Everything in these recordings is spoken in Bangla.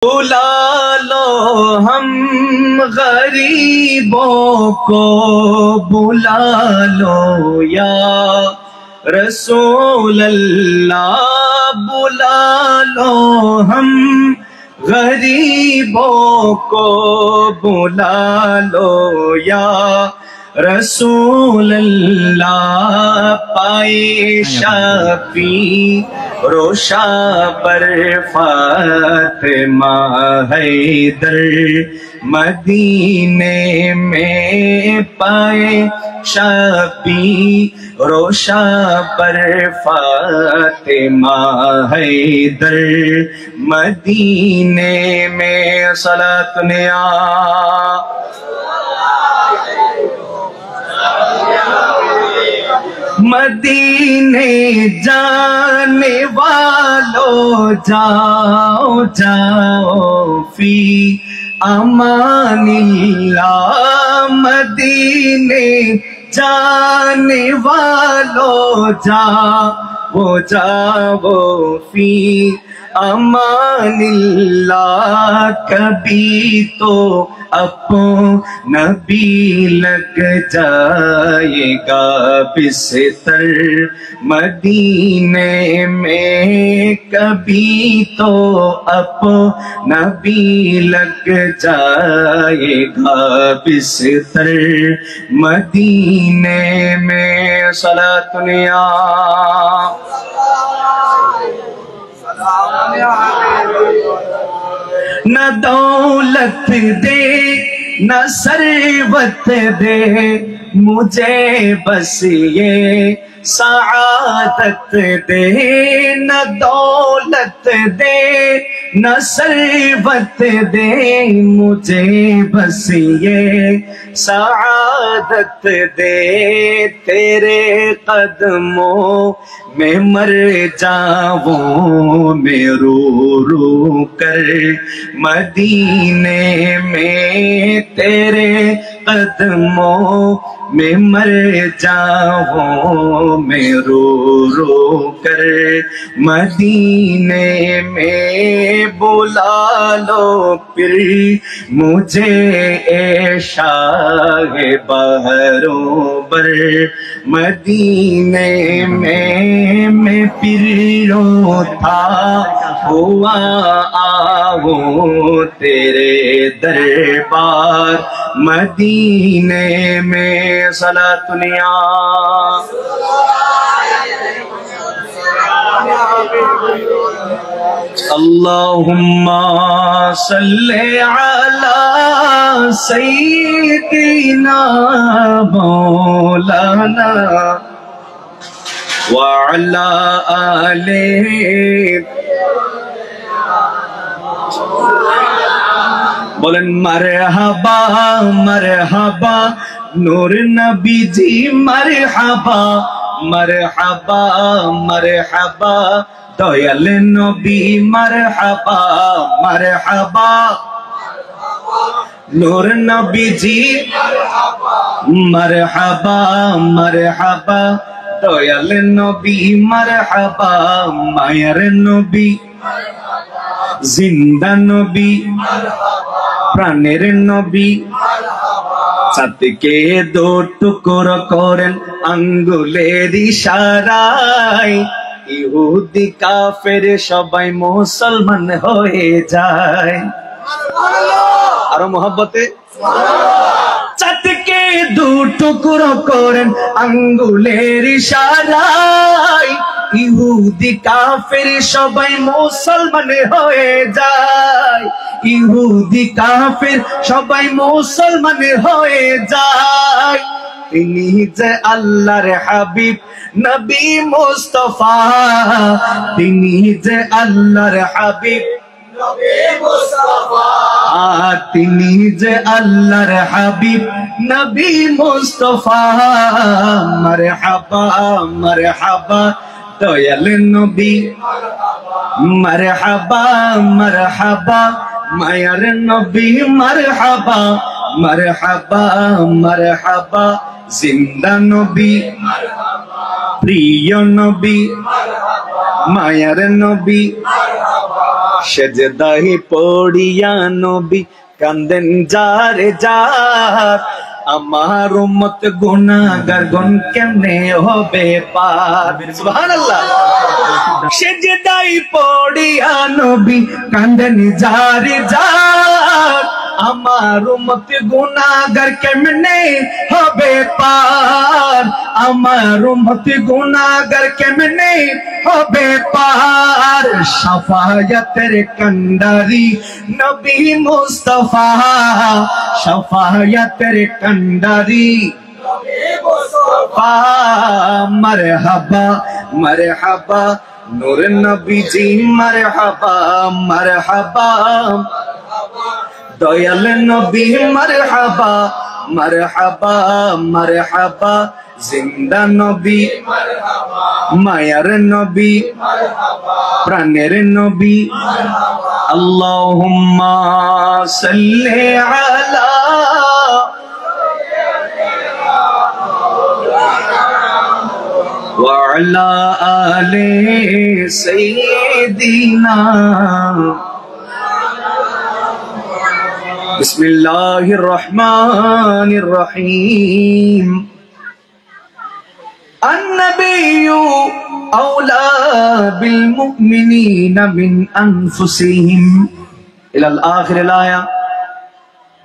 بلا لو ہم غریبوں کو بلا لو یا رسول اللہ، بلا لو ہم غریبوں کو بلا لو یا رسول اللہ، پائے شفیع روشا پر فاطمہ حیدر مدینے میں، پائے شفیع روشا پر فاطمہ حیدر مدینے میں، صلاۃ نیا مدینے جانے والو جاؤ جاؤ فی امان اللہ، مدینے جانے والو جاؤ جاؤ فی امان اللہ، کبھی تو اپنا بھی لگ جائے گا بستر مدینے میں، کبھی تو اپنا بھی لگ جائے گا بستر مدینے میں، صلاۃ نیا نہ دولت دے نہ ثروت دے مجھے، بس یہ سعادت دے، نہ دولت دے نہ ثروت دے مجھے، بس یہ سعادت دے، تیرے قدموں میں مر جاؤں میں رو رو کر مدینے میں، تیرے قدموں میں مر جاؤں میں رو رو کر مدینے میں، بلا لو پھر مجھے اے شاہ بحروں بر مدینے میں پھروں تھا ہوا آؤں تیرے دربار مدینے میں، صلاۃ نیا اللہم صلی علی سیدنا مولانا وعلی آلہ، بولن مرحبا مرحبا نور نبی جی، مرحبا مرحبا مرحبا دویل نبی، مرحبا مرحبا نور نبی جی، مرحبا مرحبا دویل نبی، مرحبا مایر نبی، زندہ نبی প্রাণের নবী, চাঁদকে দো টুকরো করেন আঙ্গুলের ইশারায়, ইহুদি কাফের সবাই মুসলমান হয়ে যায়। আরো মোহাব্বতে চাঁদকে দু টুকরো করেন আঙ্গুলের ইশারায়, ইহুদি কাফের সবাই মুসলমান হয়ে যায়, ইহুদি কাফের সবাই মুসলমান হয়ে যায়। তিনি যে আল্লাহর হাবিব নবী মুস্তাফা, তিনি যে আল্লাহর হাবিব নবী মুস্তাফা, তিনি যে আল্লাহর হাবিব নবী মুস্তাফা, মারহাবা মারহাবা দয়াল নবী, মারহাবা মারহাবা মায়ার নবী, মারহাবা মারহাবা মারহাবা জিন্দা নবী, প্রিয় নবী মায়ার নবী, সেজদায় পড়িয়া নবী কান্দেন যারে যার, আমার উম্মত গুনাহগার গণ কেমনে হবে পার। সুবহানাল্লাহ। সেজদায় পড়িয়া নবী কান্দেন যারে যার, আমার উম্মত গুনাহগার কেমনে হবে পার, আমার উম্মত গুনাহগার কেমনে হবে পার। শাফায়াতের কান্ডারি নবী মুস্তাফা, শাফায়াতের কান্ডারি নবী মুস্তাফা। মারহাবা মারহাবা নূর নবীজি, মারহাবা মারহাবা দয়াল নবী, মারহাবা মারহাবা মারহাবা জিন্দা নবী, মায়ার নবী, প্রাণের নবী। আল্লাহুম্মা সাল্লি আলা ওয়া আলা আলি সাইয়্যিদিনা। বিসমিল্লাহির রহমানির রহিম। النبي أولى بالمؤمنين من أنفسهم إلى الآخر الآية.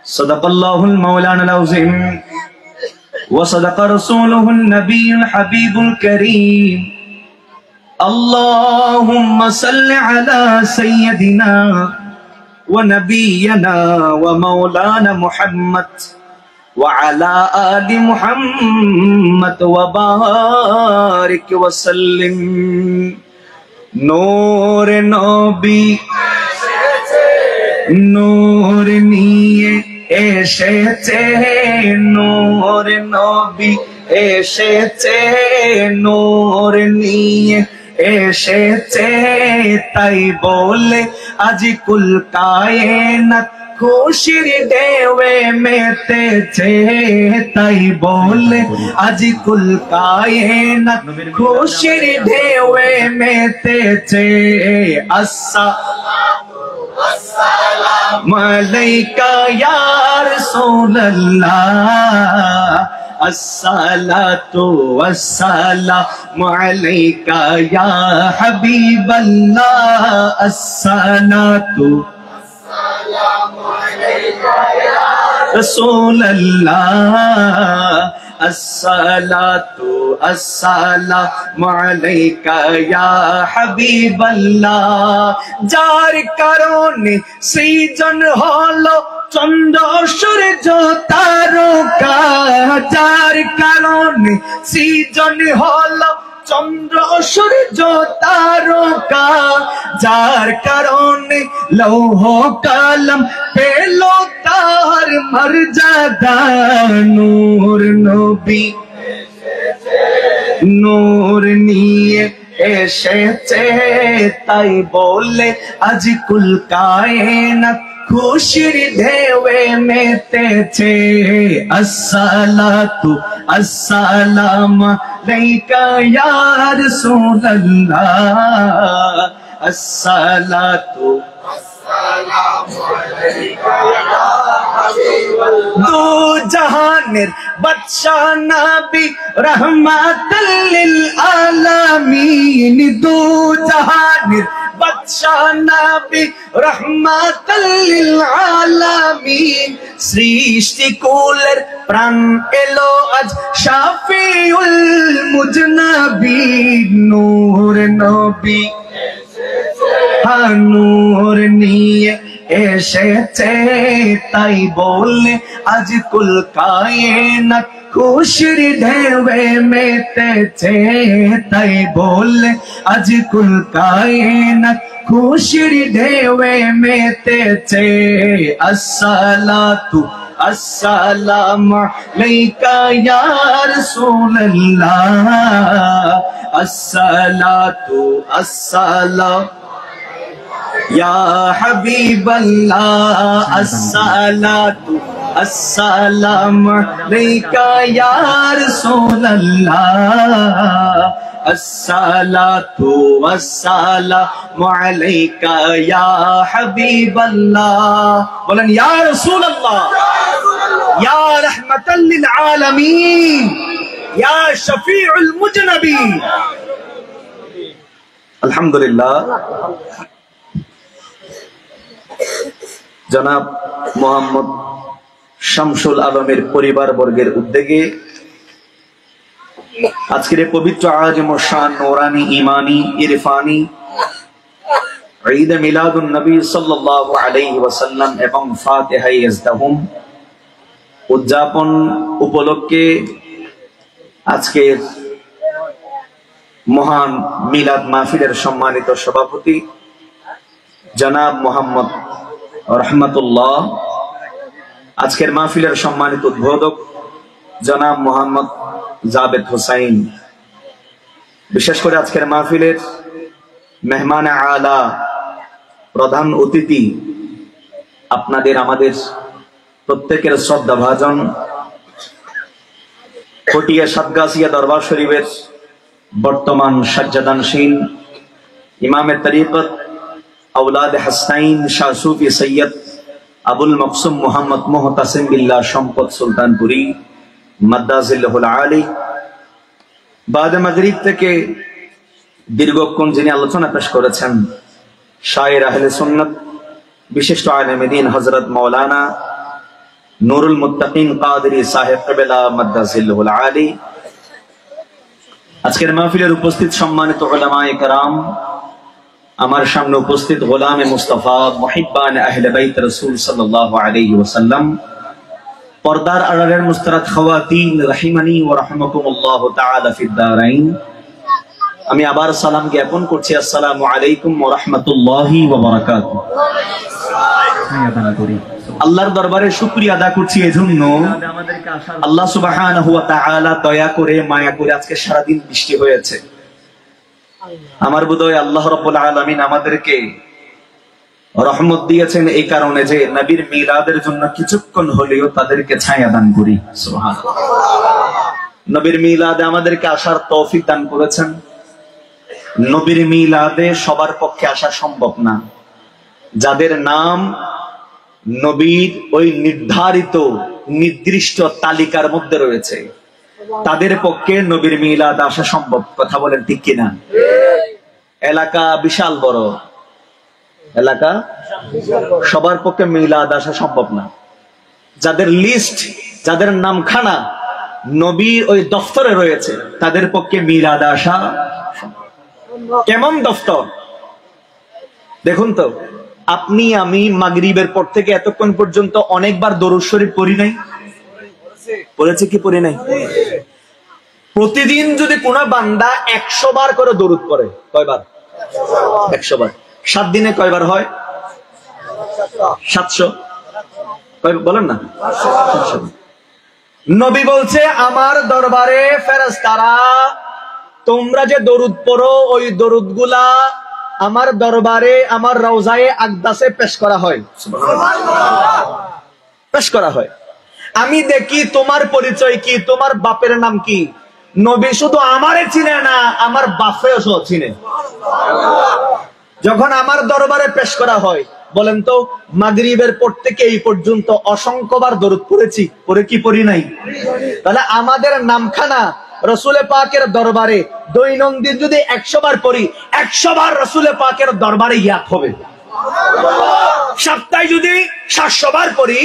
صدق الله المولانا العظيم وصدق رسوله النبي الحبيب الكريم. اللهم صل على سيدنا ونبينا ومولانا محمد وعلى آل محمد وبارك وسلم. نور نبي নূর নিয়ে এসেছে, নূর নবী এসেছে, নূর নিয়ে এসেছে, তাই বলে আজ কুল কায়নাত খুশির ঢেউয়ে মেতেছে, তাই বলে আজ কুল কায়নাত খুশির ঢেউয়ে মেতেছে। আসসালামু আলাইকা ইয়া রাসূলুল্লাহ, আসসালাতু ওয়াসসালামু আলাইকা ইয়া হাবিবাল্লাহ, আসসালাতু রাসূলুল্লাহ, আসসালাতু আসসালামু আলাইকা ইয়া হাবিবাল্লাহ। যার কারণে সৃজন হলো চন্দ্র সূর্য তারকা, যার কারণে সৃজন হলো চন্দ্র সূর্য তারকা, যার কারণে লৌহ কলম পেল তার মর্যাদা। নূর নবী নূর নিয়ে এসেছে, তাই বলে আজ কুল কায়নাত খুশির ঢেউয়ে মেতেছে। আসসালাতু আসসালামু আলাইকা ইয়া রাসূলুল্লাহ, আসসালাতু আসসালামু আলাইকা ইয়া হাবিবাল্লাহ। দু জাহানের বাদশা নবী রহমাতুল লিল আলামিন, দু জাহানের বাদশা নবী রহমাতুল লিল আলামিন। সৃষ্টি কুলের প্রাণ এলো আজ শাফিউল মুজনাবিন। নূর নবী নূর নিয়ে এসেছে, তাই বলে আজ কুল কায়নাত খুশির ঢেউয়ে মেতেছে, তাই বলে আজ কুল কায়নাত খুশির ঢেউয়ে মেতেছে। আসসালাতু আসসালামু আলাইকা ইয়া রাসূলুল্লাহ, আসসালাতু আসসালামু ইয়া হাবিবাল্লাহ, আসসালাতু আসসালামু আলাইকা ইয়া রাসূলুল্লাহ, আসসালাতু ওয়াসসালামু আলাইকা ইয়া হাবিবাল্লাহ। বলেন ইয়া রাসূলুল্লাহ, ইয়া রাহমাতাল লিল আলামিন, ইয়া শফিউল মুজনাবিন। আলহামদুলিল্লাহ, জনাব মোহাম্মদ শামসুল আলমের পরিবার বর্গের উদ্যোগে আজকের এই পবিত্র আজিম শান নূরানি ঈমানি ইরফানি ঈদ মিলাদুন নবী সাল্লাল্লাহু আলাইহি ওয়াসাল্লাম এবং ফাতিহা ইয়াজদাহুম উদযাপন উপলক্ষে আজকের মহান মিলাদ মাহফিলের সম্মানিত সভাপতি জনাব মোহাম্মদ রহমাতুল্লাহ, আজকের মাহফিলের সম্মানিত উদ্বোধক জনাব মোহাম্মদ জাবেদ হোসাইন, বিশেষ করে আজকের মাহফিলের মেহমান আলা প্রধান অতিথি আপনাদের আমাদের প্রত্যেকের শ্রদ্ধাভাজন কটিয়া সাতগাছিয়া দরবার শরীফের বর্তমান সাজ্জাদানশীন ইমামে তরিকত আওলাদ হাসনাইন শাহ সুফি সৈয়দ আবুল মকসুম মোহাম্মদ মুহতাসিম বিল্লাহ সম্পদ সুলতানপুরি মাদ্দাজিল্লাহুল আলী, বাদে মাগরিব থেকে দীর্ঘক্ষণ যিনি আলোচনা পেশ করেছেন শায়ের আহলে সুন্নাত বিশিষ্ট আলেমে দ্বীন হযরত মাওলানা নুরুল মুত্তাকিন কাদরি সাহেব কিবলা মাদ্দাজিল্লাহুল আলী, আজকের মাহফিলের উপস্থিত সম্মানিত উলামায়ে কেরাম, আমার সামনে উপস্থিত গোলামে মুস্তাফা মুহিব্বান আহলে বাইত রাসূল সাল্লাল্লাহু আলাইহি ওয়াসাল্লাম, পর্দার আড়ালের মুস্তারাত খাওয়াতিন রাহিমানি ওয়া রাহমাকুমুল্লাহু তাআলা ফিদ দারাইন। আমি আবার সালাম জ্ঞাপন করছি, আসসালামু আলাইকুম ওয়া রাহমাতুল্লাহি ওয়া বারাকাতুহু। আল্লাহর দরবারে শুকরিয়া আদা করছি এজন্য আল্লাহ সুবহানাহু ওয়া তাআলা দয়া করে মায়া করে আজকে সারা দিন বৃষ্টি হয়েছে। আমার বোধহয় আল্লাহ রাব্বুল আলামিন আমাদেরকে রহমত দিয়েছেন এই কারণে যে নবীর মিলাদের জন্য কিছুক্ষণ হলেও তাদেরকে ছায়া দান করি। সুবহানাল্লাহ, নবীর মিলাদে আমাদেরকে আসার তৌফিক দান করেছেন। নবীর মিলাদে সবার পক্ষে আসা সম্ভব না, যাদের নাম নবীর ওই নির্ধারিত নির্দিষ্ট তালিকার মধ্যে রয়েছে তাদের পক্ষে নবীর মিলাদ আসা সম্ভব। কথা বলেন ঠিক কিনা? এলাকা বিশাল বড়, এলাকা সবার পক্ষে মিলাদ আসা সম্ভব না। যাদের লিস্ট, যাদের নামখানা নবীর ওই দফতরে রয়েছে তাদের পক্ষে মিলাদ আসা। কেমন দফতর দেখুন তো, আপনি আমি মাগরিবের পর থেকে এতক্ষণ পর্যন্ত অনেকবার দরুদ শরীফ পড়ি নাই? পড়েছে কি পড়ি নাই? প্রতিদিন যদি কোন বান্দা 100 বার করে দরুদ পড়ে, কয়বার? 100 বার। 7 দিনে কয়বার হয়? 700। বলেন না, 700। নবী বলছে আমার দরবারে ফেরেশতারা তোমরা যে দরুদ পড়ো ওই দরুদ গুলা আমার দরবারে আমার রওজায়ে আকদাসে পেশ করা হয়। সুবহানাল্লাহ, পেশ করা হয়। আমি দেখি তোমার পরিচয় কি, তোমার বাপের নাম কি। নবী শুধু আমারে চিনে না, আমার বাপেও সহ চিনে। যখন আমার দরবারে পেশ করা হয়, বলেন তো মাগরিবের পর থেকে এই পর্যন্ত অসংখ্যবার দরুদ পড়েছি, পড়ে কি পড়ি নাই? তাহলে আমাদের নামখানা রসুলে পাকের দরবারে দৈনন্দিন যদি 100 বার পড়ি, 100 বার রসুলে পাকের দরবারে ইয়াদ হবে। সপ্তাহে যদি 700 বার পড়ি,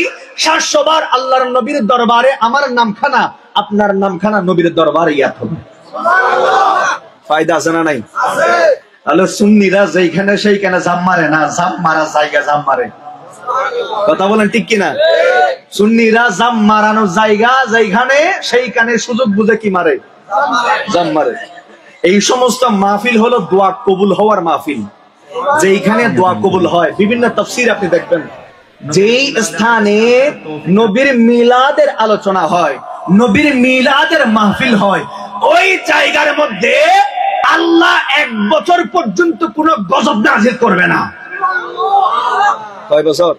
700 বার আল্লাহর নবীর দরবারে আমার নামখানা, আপনার নামখানা নবীর দরবারে ইয়াদ হবে। ফায়দা আছে না নাই? তাহলে সুন্নিরা যেখানে সেইখানে জাম মারে না, জাম মারা জায়গা জাম মারে। কথা বলেন ঠিক কিনা? সুন্নিরা জাম মারানো জায়গা যেখানে সেইখানে সুযোগ বুঝে কি মারে? জাম মারে। এই সমস্ত মাহফিল হলো দোয়া কবুল হওয়ার মাহফিল, যেখানে দোয়া কবুল হয়। বিভিন্ন তাফসীর আপনি দেখবেন, যেই স্থানে নবীর মিলাদের আলোচনা হয়, নবীর মিলাদের মাহফিল হয়, ওই জায়গার মধ্যে আল্লাহ 1 বছর পর্যন্ত কোন গজব নাযিল করবে না। কয় বছর?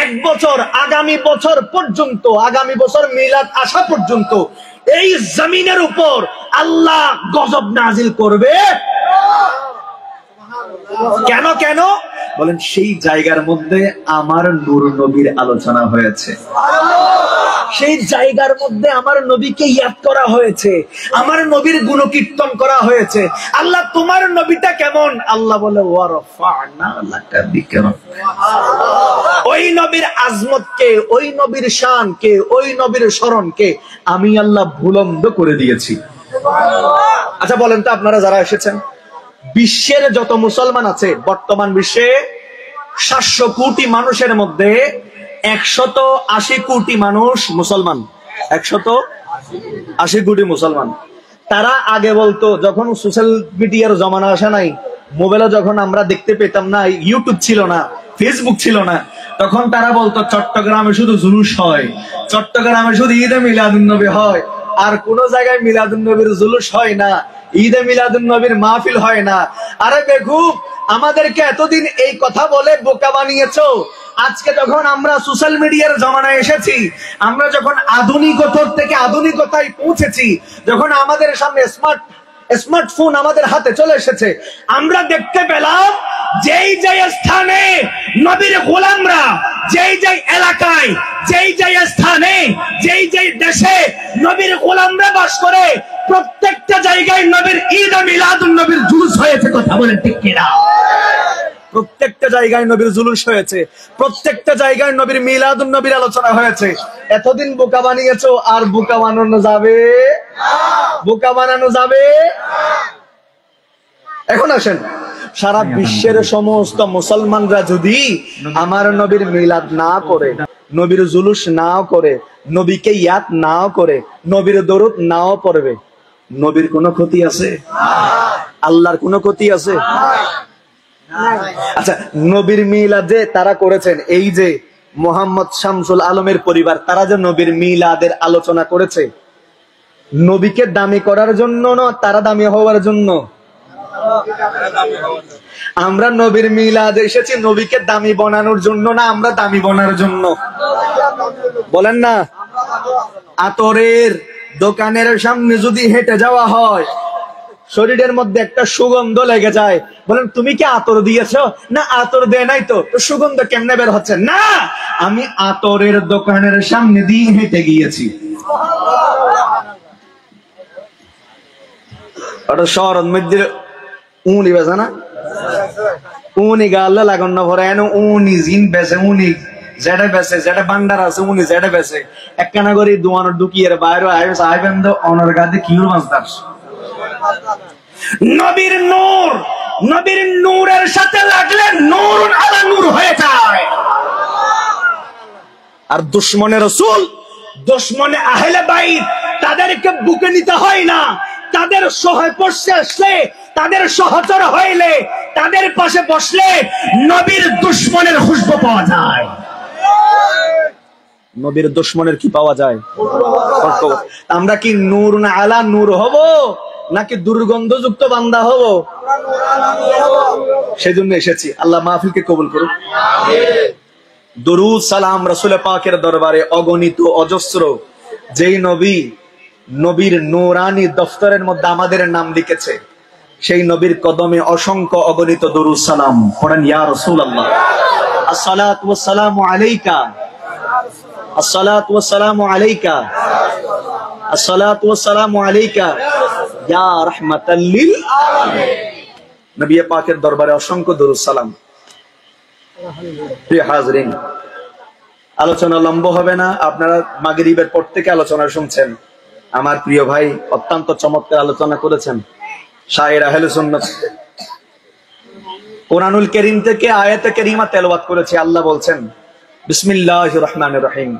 1 বছর। আগামী বছর পর্যন্ত, আগামী বছর মিলাদ আসা পর্যন্ত এই জমিনের উপর আল্লাহ গজব নাজিল করবে। কেন কেন বলেন? সেই জায়গার মধ্যে আমার নূর নবীর আলোচনা হয়েছে, সেই জায়গার মধ্যে আমার নবীকে ইয়াদ করা হয়েছে, আমার নবীর গুণকীর্তন করা হয়েছে। আল্লাহ তোমার নবীটা কেমন? আল্লাহ বলে ওয়ারাফা'না লাকা যিকরাক। ওই নবীর আজমতকে, ওই নবীর শানকে, ওই নবীর স্মরণকে আমি আল্লাহ বুলন্দ করে দিয়েছি। আচ্ছা বলেন তো, আপনারা যারা এসেছেন, বিশ্বের যত মুসলমান আছে, বর্তমান বিশ্বে 700 কোটি মানুষের মধ্যে 180 কোটি মানুষ মুসলমান। 180 কোটি মুসলমান। তারা আগে বলতো, যখন সোশ্যাল মিডিয়ার জমানা আসে নাই, মোবাইলে যখন আমরা দেখতে পেতাম না, ইউটিউব ছিল না, ফেসবুক ছিল না, তখন তারা বলতো চট্টগ্রামে শুধু জুলুস হয়, চট্টগ্রামে শুধু ঈদে মিলাদুন্নবী হয়, আর কোন জায়গায় মিলাদুন্নবীর জুলুস হয় না, ঈদে মিলাদুন্নবীর মাহফিল হয় না। আরে বেকুব, আমাদেরকে এতদিন এই কথা বলে বোকা বানিয়েছো। আজকে যখন আমরা সোশ্যাল মিডিয়ার জমানায় এসেছি, আমরা যখন আধুনিকতার থেকে আধুনিকতায় পৌঁছেছি, যখন আমাদের সামনে স্মার্টফোন আমাদের হাতে চলে এসেছে, আমরা দেখতে পেলাম যেই যেই স্থানে নবীর গোলামরা, যেই যেই এলাকায়, যেই যেই স্থানে, যেই যেই দেশে নবীর গোলামরা বাস করে, প্রত্যেকটা জায়গায় নবীর ঈদ মিলাদুন নবীর জুলুস হয়েছে। কথা বলেন ঠিক কিনা? প্রত্যেকটা জায়গায় নবীর জুলুস হয়েছে, প্রত্যেকটা জায়গায় নবীর মিলাদুন নবীর আলোচনা হয়েছে। এতদিন বোকা বানিয়েছো, আর বোকা বানানো যাবে? বোকা বানানো যাবে? এখন আসেন, সারা বিশ্বের সমস্ত মুসলমানরা যদি আমার নবীর মিলাদ না করে, নবীর জুলুস নাও করে, নবীকে ইয়াদ নাও করে, নবীর দরুদ নাও পড়বে, নবীর কোনো ক্ষতি আছে? আল্লাহর কোনো ক্ষতি আছে? আচ্ছা, নবীর মিলাদ যে তারা করেছেন, এই যে মোহাম্মদ শামসুল আলমের পরিবার, তারা যে নবীর মিলাদের আলোচনা করেছে, নবীকে দামি করার জন্য না, তারা দামি হওয়ার জন্য? আমরা নবীর মিলাদ এসেছি নবীকে দামি বানানোর জন্য না, আমরা দামি বানানোর জন্য? বলেন না। আতরের দোকানের সামনে যদি হেঁটে যাওয়া হয়, শরীরের মধ্যে একটা সুগন্ধ লেগে যায়, বলেন তুমি কি আতর দিয়েছো? না, আতর দেয় নাই। তো সুগন্ধ কেমনে বের হচ্ছে? না, আমি আতরের দোকানের সামনে দিয়ে হেঁটে গিয়েছি। ওটা শহরের মধ্যে উনি বেছে না, উনি গাল্লা লাগান না ভরে, উনি জিন বেছে, উনি যেটা বেছে, যেটা বান্ডার আছে উনি যেটা বেছে, একখানা করে দোয়ানোর ঢুকিয়ে বাইরে আইবেন তো অনর গাতে কিউর মাছদার। নবীর নূর, নবীর নূরের সাথে লাগলে নূর আলা নূর হয়ে যায়। আর দুশ্মনের রাসূল, দুশ্মনে আহলে বাইত, তাদেরকে বুকে নিতে হয় না, তাদের সহপর্ষে আসলে, তাদের সহচর হইলে, তাদের পাশে বসলে নবীর দুশ্মনের খুশবু পাওয়া যায়। নবীর দুশ্মনের কি পাওয়া যায়? আমরা কি নূর না আলা নূর হব, নাকি দুর্গন্ধযুক্ত বান্দা হব? সেজন্য এসেছি। আল্লাহ মাহফিলকে কবুল করুন। দরুদ সালাম রাসূল পাকের দরবারে অগণিত অজস্র, যেই নবী নবীর নূরানী দফতরের মধ্যে আমাদের নাম লিখেছে, সেই নবীর কদমে অসংখ্য অগণিত দরুদ সালাম পড়েন। ইয়া রাসূলুল্লাহ, আসসালাতু ওয়াসসালামু আলাইকা, আসসালাতু ওয়াসসালামু আলাইকা, আসসালাতু ওয়াসসালামু আলাইকা ইয়া রাহমাতাল লিল আলামিন। নবী পাকের দরবারে অসংখ্য দরুদ সালাম। প্রিয় হাজরিন, আলোচনা লম্বা হবে না, আপনারা মাগরিবের পর থেকে আলোচনা শুনছেন। আমার প্রিয় ভাই অত্যন্ত চমৎকার আলোচনা করেছেন। শায়ের আহলে সুন্নাত কোরআনুল কারীম থেকে আয়াতে কারীমা তেলাওয়াত করেছে। আল্লাহ বলছেন, বিসমিল্লাহির রহমানির রহিম,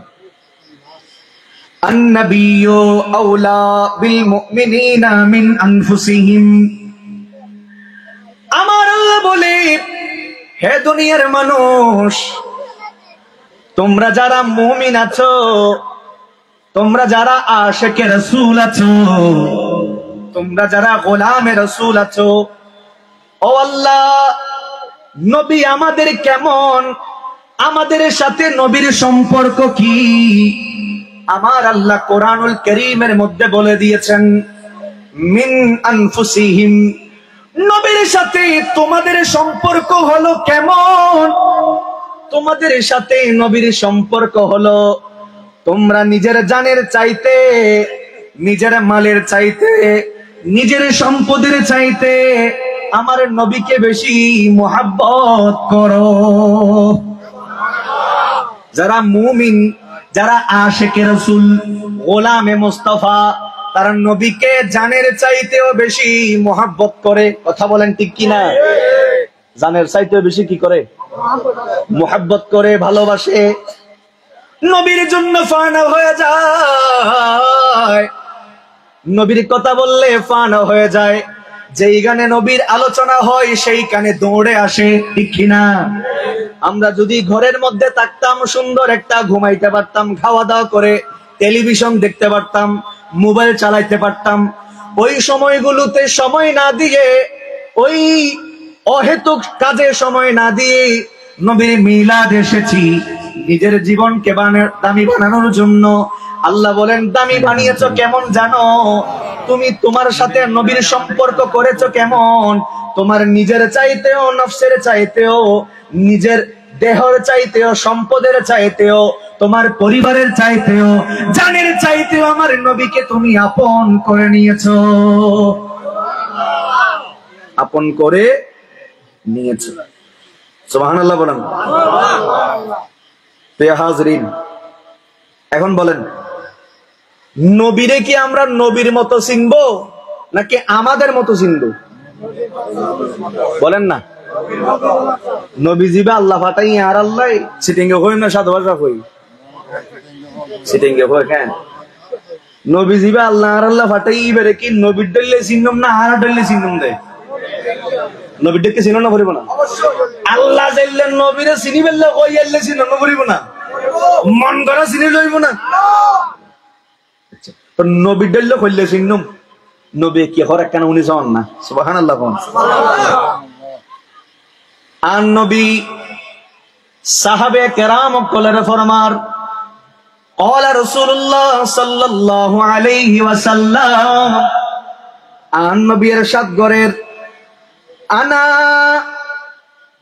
আন-নাবিয়্যু আওলা বিল মুমিনিনা মিন আনফুসিহিম। আমার আল্লাহ বলে, হে দুনিয়ার মানুষ, তোমরা যারা মুমিন আছো, তোমরা যারা আশিকে রাসূল আছো, তোমরা যারা গোলামে রাসূল আছো, ও আল্লাহ, নবী আমাদের কেমন, আমাদের সাথে নবীর সম্পর্ক কি? আমার আল্লাহ কোরআনুল কারীমের মধ্যে বলে দিয়েছেন, মিন আনফুসিহিম, নবীর সাথে তোমাদের সম্পর্ক হলো কেমন? তোমাদের সাথে নবীর সম্পর্ক হলো তোমরা নিজের জানের চাইতে, নিজের মালের চাইতে, নিজের সম্পদের চাইতে আমার নবীকে বেশি মুহাব্বত করো। যারা মুমিন, যারা আশিকে রাসূল, গোলামে মুস্তাফা, তারা নবীকে জানের চাইতেও বেশি মুহাব্বত করে। কথা বলেন ঠিক কিনা? জানের চাইতেও বেশি কি করে? মুহাব্বত করে, ভালোবাসে। নবীর জন্য ফানা হয়ে যায়, নবীর কথা বললে ফানা হয়ে যায়। যেই গানে নবীর আলোচনা হয় সেই গানে দৌড়ে আসে, ঠিক কিনা? আমরা যদি ঘরের মধ্যে থাকতাম, সুন্দর একটা ঘুমাইতে পারতাম, খাওয়া দাওয়া করে টেলিভিশন দেখতে পারতাম, মোবাইল চালাইতে পারতাম, ওই সময়গুলোতে সময় না দিয়ে, ওই অহেতুক কাজে সময় না দিয়ে নবীর মিলাদ এসেছি নিজের জীবনকে দামি বানানোর জন্য। আল্লাহ বলেন, দামি বানিয়েছো কেমন জানো? তুমি তোমার সাথে নবীর সম্পর্ক করেছো কেমন? তোমার নিজের চাইতেও, নফসের চাইতেও, নিজের দেহের চাইতেও, সম্পদের চাইতেও, তোমার পরিবারের চাইতেও, জানের চাইতেও আমার নবীকে তুমি আপন করে নিয়েছো, আপন করে নিয়েছো। সুবহানাল্লাহ বলেন। প্রিয় হাজরিন, এখন বলেন, নবীরে কি আমরা নবীর মতো চিনবো নাকি আমাদের মতো চিনবো? বলেন না। নবীজিবে আল্লাহ ফাটাই আর আল্লাহ সিটিংগে হই না, সাধু ভাষা হই সিটিংগে হই। কেন নবীজিবে আল্লাহ আর আল্লাহ ফাটাই বেরে কি নবীর ডেললে চিনম না আর ডেললে চিনম দেয়? নবীর ডেকে চিনো না পড়িব না? আল্লাহ যাইলে নবীরে চিনি ফেললে কই এলে চিনো না পড়িব না? মন করা চিনি লইব না? তো নবীর ডেললে কইলে চিনম, নবী কি হরে কেন উনি যান না? সুবহানাল্লাহ। আর নবী সাহাবে কেরাম কলের ফরমার, قال رسول الله صلى الله عليه وسلم, আর নবী ইরশাদ করেন, আনা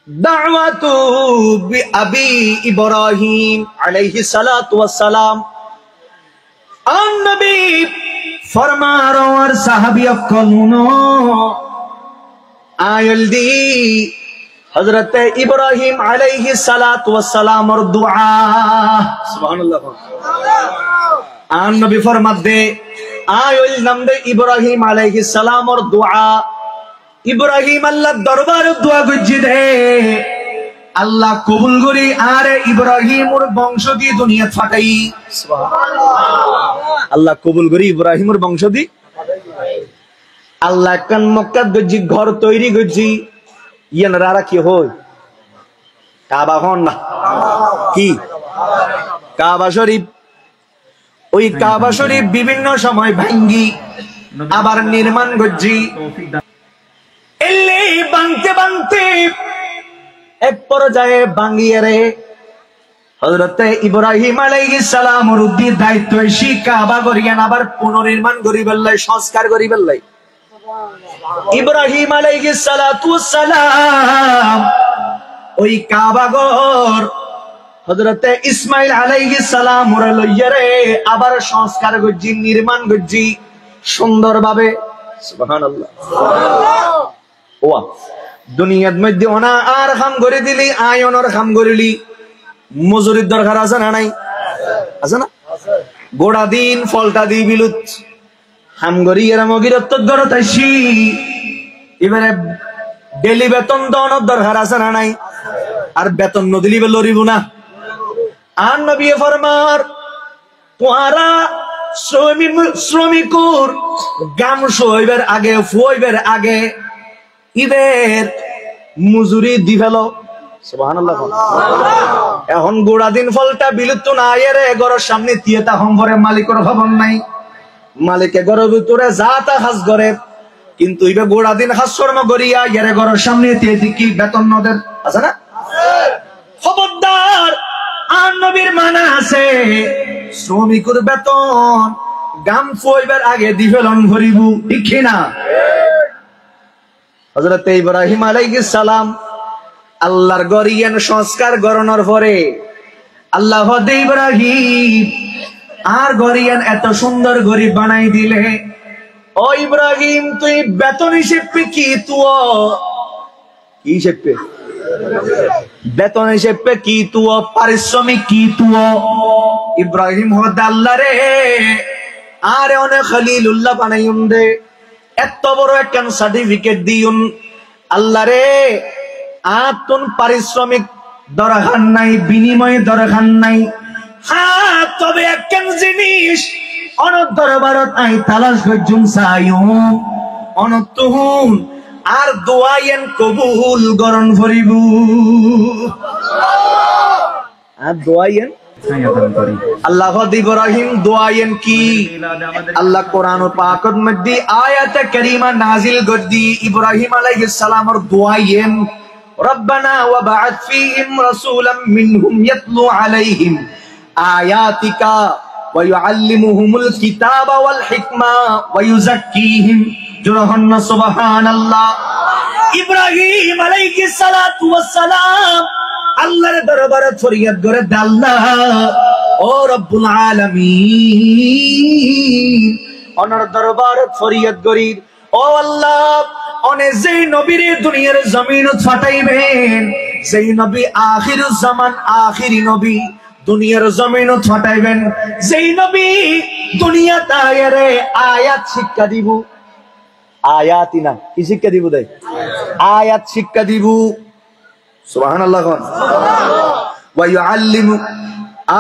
দাওয়াতু বিআবি ইব্রাহিম আলাইহিস সালাতু ওয়াস সালাম। আর নবী ফরমার আর সাহাবী কলুনো আয়লদি হযরত ইব্রাহিম আলাইহিস সালাতু ওয়াস সালামর দুআ। সুবহানাল্লাহ। আর নবী ফরমাত দে আয়ল নাম দে ইব্রাহিম আলাইহিস সালামর দুআ। ইব্রাহিম আল্লাহ দরবার দোয়া করছি দে, আল্লাহ কবুল করি আর ইব্রাহিমর বংশ দিয়ে দুনিয়া ফাটাই। আল্লাহ কবুল করি ইব্রাহিমর বংশ দি। আল্লাহ কান মক্কা গজি ঘর তৈরি করছি, ইয়ান রারা কি হয়? কাবা হন না কি? কাবা শরীফ। ওই কাবা শরীফ বিভিন্ন সময় ভাঙ্গি আবার নির্মাণ করছি। বাংতে বাংতে এক পর্যায়ে বাঙ্গিয়ে রে হযরত ইব্রাহিম আলাইহিস সালামের উদ্দিন দায়িত্ব এসে কাবা করিয়েন আবার পুনর্নির্মাণ করি বেল্লাই, সংস্কার করি বেল্লাই। ইব্রাহিম আলাইহিস সালাতু ওয়াস সালাম ওই কাবা ঘর হযরত ইসমাইল আলাইহিস সালাম ওরে লইয়া রে আবার সংস্কার করছি, নির্মাণ করছি সুন্দরভাবে। সুবহানাল্লাহ। ওয়া দুনিয়ার মধ্যে ওনা আর খাম করে দিলি, আয়নের খাম করিলি, মজুরির দরকার আছে না নাই? আছে না? গোড়া দিন ফলটা দি বিলুত হাম করি এরা মগিরত্ব গড়ত আইসি, এবারে ডেলি বেতন দেওয়ানোর দরকার আছে না নাই? আর বেতন নদিলি বে লড়িব না। আর নবী ফরমার তোহারা শ্রমিকুর গাম শোইবের আগে, ফুইবের আগে ঈদের মজুরি দি ফেল। সুবহানাল্লাহ। এখন গোড়া দিন ফলটা বিলুপ্ত না এরে ঘরের সামনে তিয়েতা হম করে মালিকের খবর নাই, মালিকে ঘরের ভিতরে যা তা হাজ করে, কিন্তু ইবে গোড়া দিন হাজ শর্ম করিয়া এরে ঘরের সামনে দিয়ে কি বেতন নদের আছে না? খবরদার। আর নবীর মানা আছে শ্রমিকের বেতন গাম ফুয়াইবার আগে দিফেলন ভরিব, ঠিক না? হযরত ইব্রাহিম আলাইহিস সালাম আল্লাহর গরিয়ান সংস্কার গরণর পরে আল্লাহ দে ইব্রাহিম আর গরিয়ান এত সুন্দর গরি বানাই দিলে, ও ইব্রাহিম তুই বেতন হিসেবে কি তুও কি হিসেবে বেতন হিসেবে কি তুও পারিশ্রমিক কি তুও? ইব্রাহিম হদ আল্লাহ রে আরে অনেক খলিলুল্লাহ বানাইউন দে, এত বড় একখান সার্টিফিকেট দিউন আল্লাহ রে, আর তোর পারিশ্রমিক দরকার নাই, বিনিময়ে দরকার নাই। হ্যাঁ তবে একখান জিনিস অনত দরবারত আই তালাশ করছুন চাইও অনতুন আর দোয়াইন কবুল গরণ ভরিব, আর দোয়াইন আল্লাহ ইব্রাহিম দোয়াইন কি? আল্লাহ কোরআন পাকের মধ্যে আয়াতে কারীমা নাজিল করদি ইব্রাহিম আলাইহিস সালামের দোয়াইন, রব্বানা ওয়া বা'আথ ফীহিম রাসূলাম মিনহুম ইয়াতলু আলাইহিম আয়াতিকা ওয়া ইউআল্লিমুহুমুল কিতাবা ওয়াল হিকমা ওয়া ইউযাক্কিহিম। জুরহান্না সুবহানাল্লাহ। ইব্রাহিম আলাইহিস সালাতু ওয়াস সালাম আল্লাহর দরবারে ফরিয়াদ করে, আল্লাহ ও রব্বুল আলামিন ওনার দরবারে ফরিয়াদ করি, ও আল্লাহ অনে যেই নবীর দুনিয়ার জমিনত ফাটাইবেন, যেই নবী আখিরুজ জামান আখিরি নবী দুনিয়ার জমিনত ফাটাইবেন, যেই নবী দুনিয়া তায়ারে আয়াত শিক্ষা দিব, আয়াতিনা কি শিক্ষা দিব? দেয় আয়াত শিক্ষা দিব। সুবহানাল্লাহ। ওয়া ইউআল্লিমু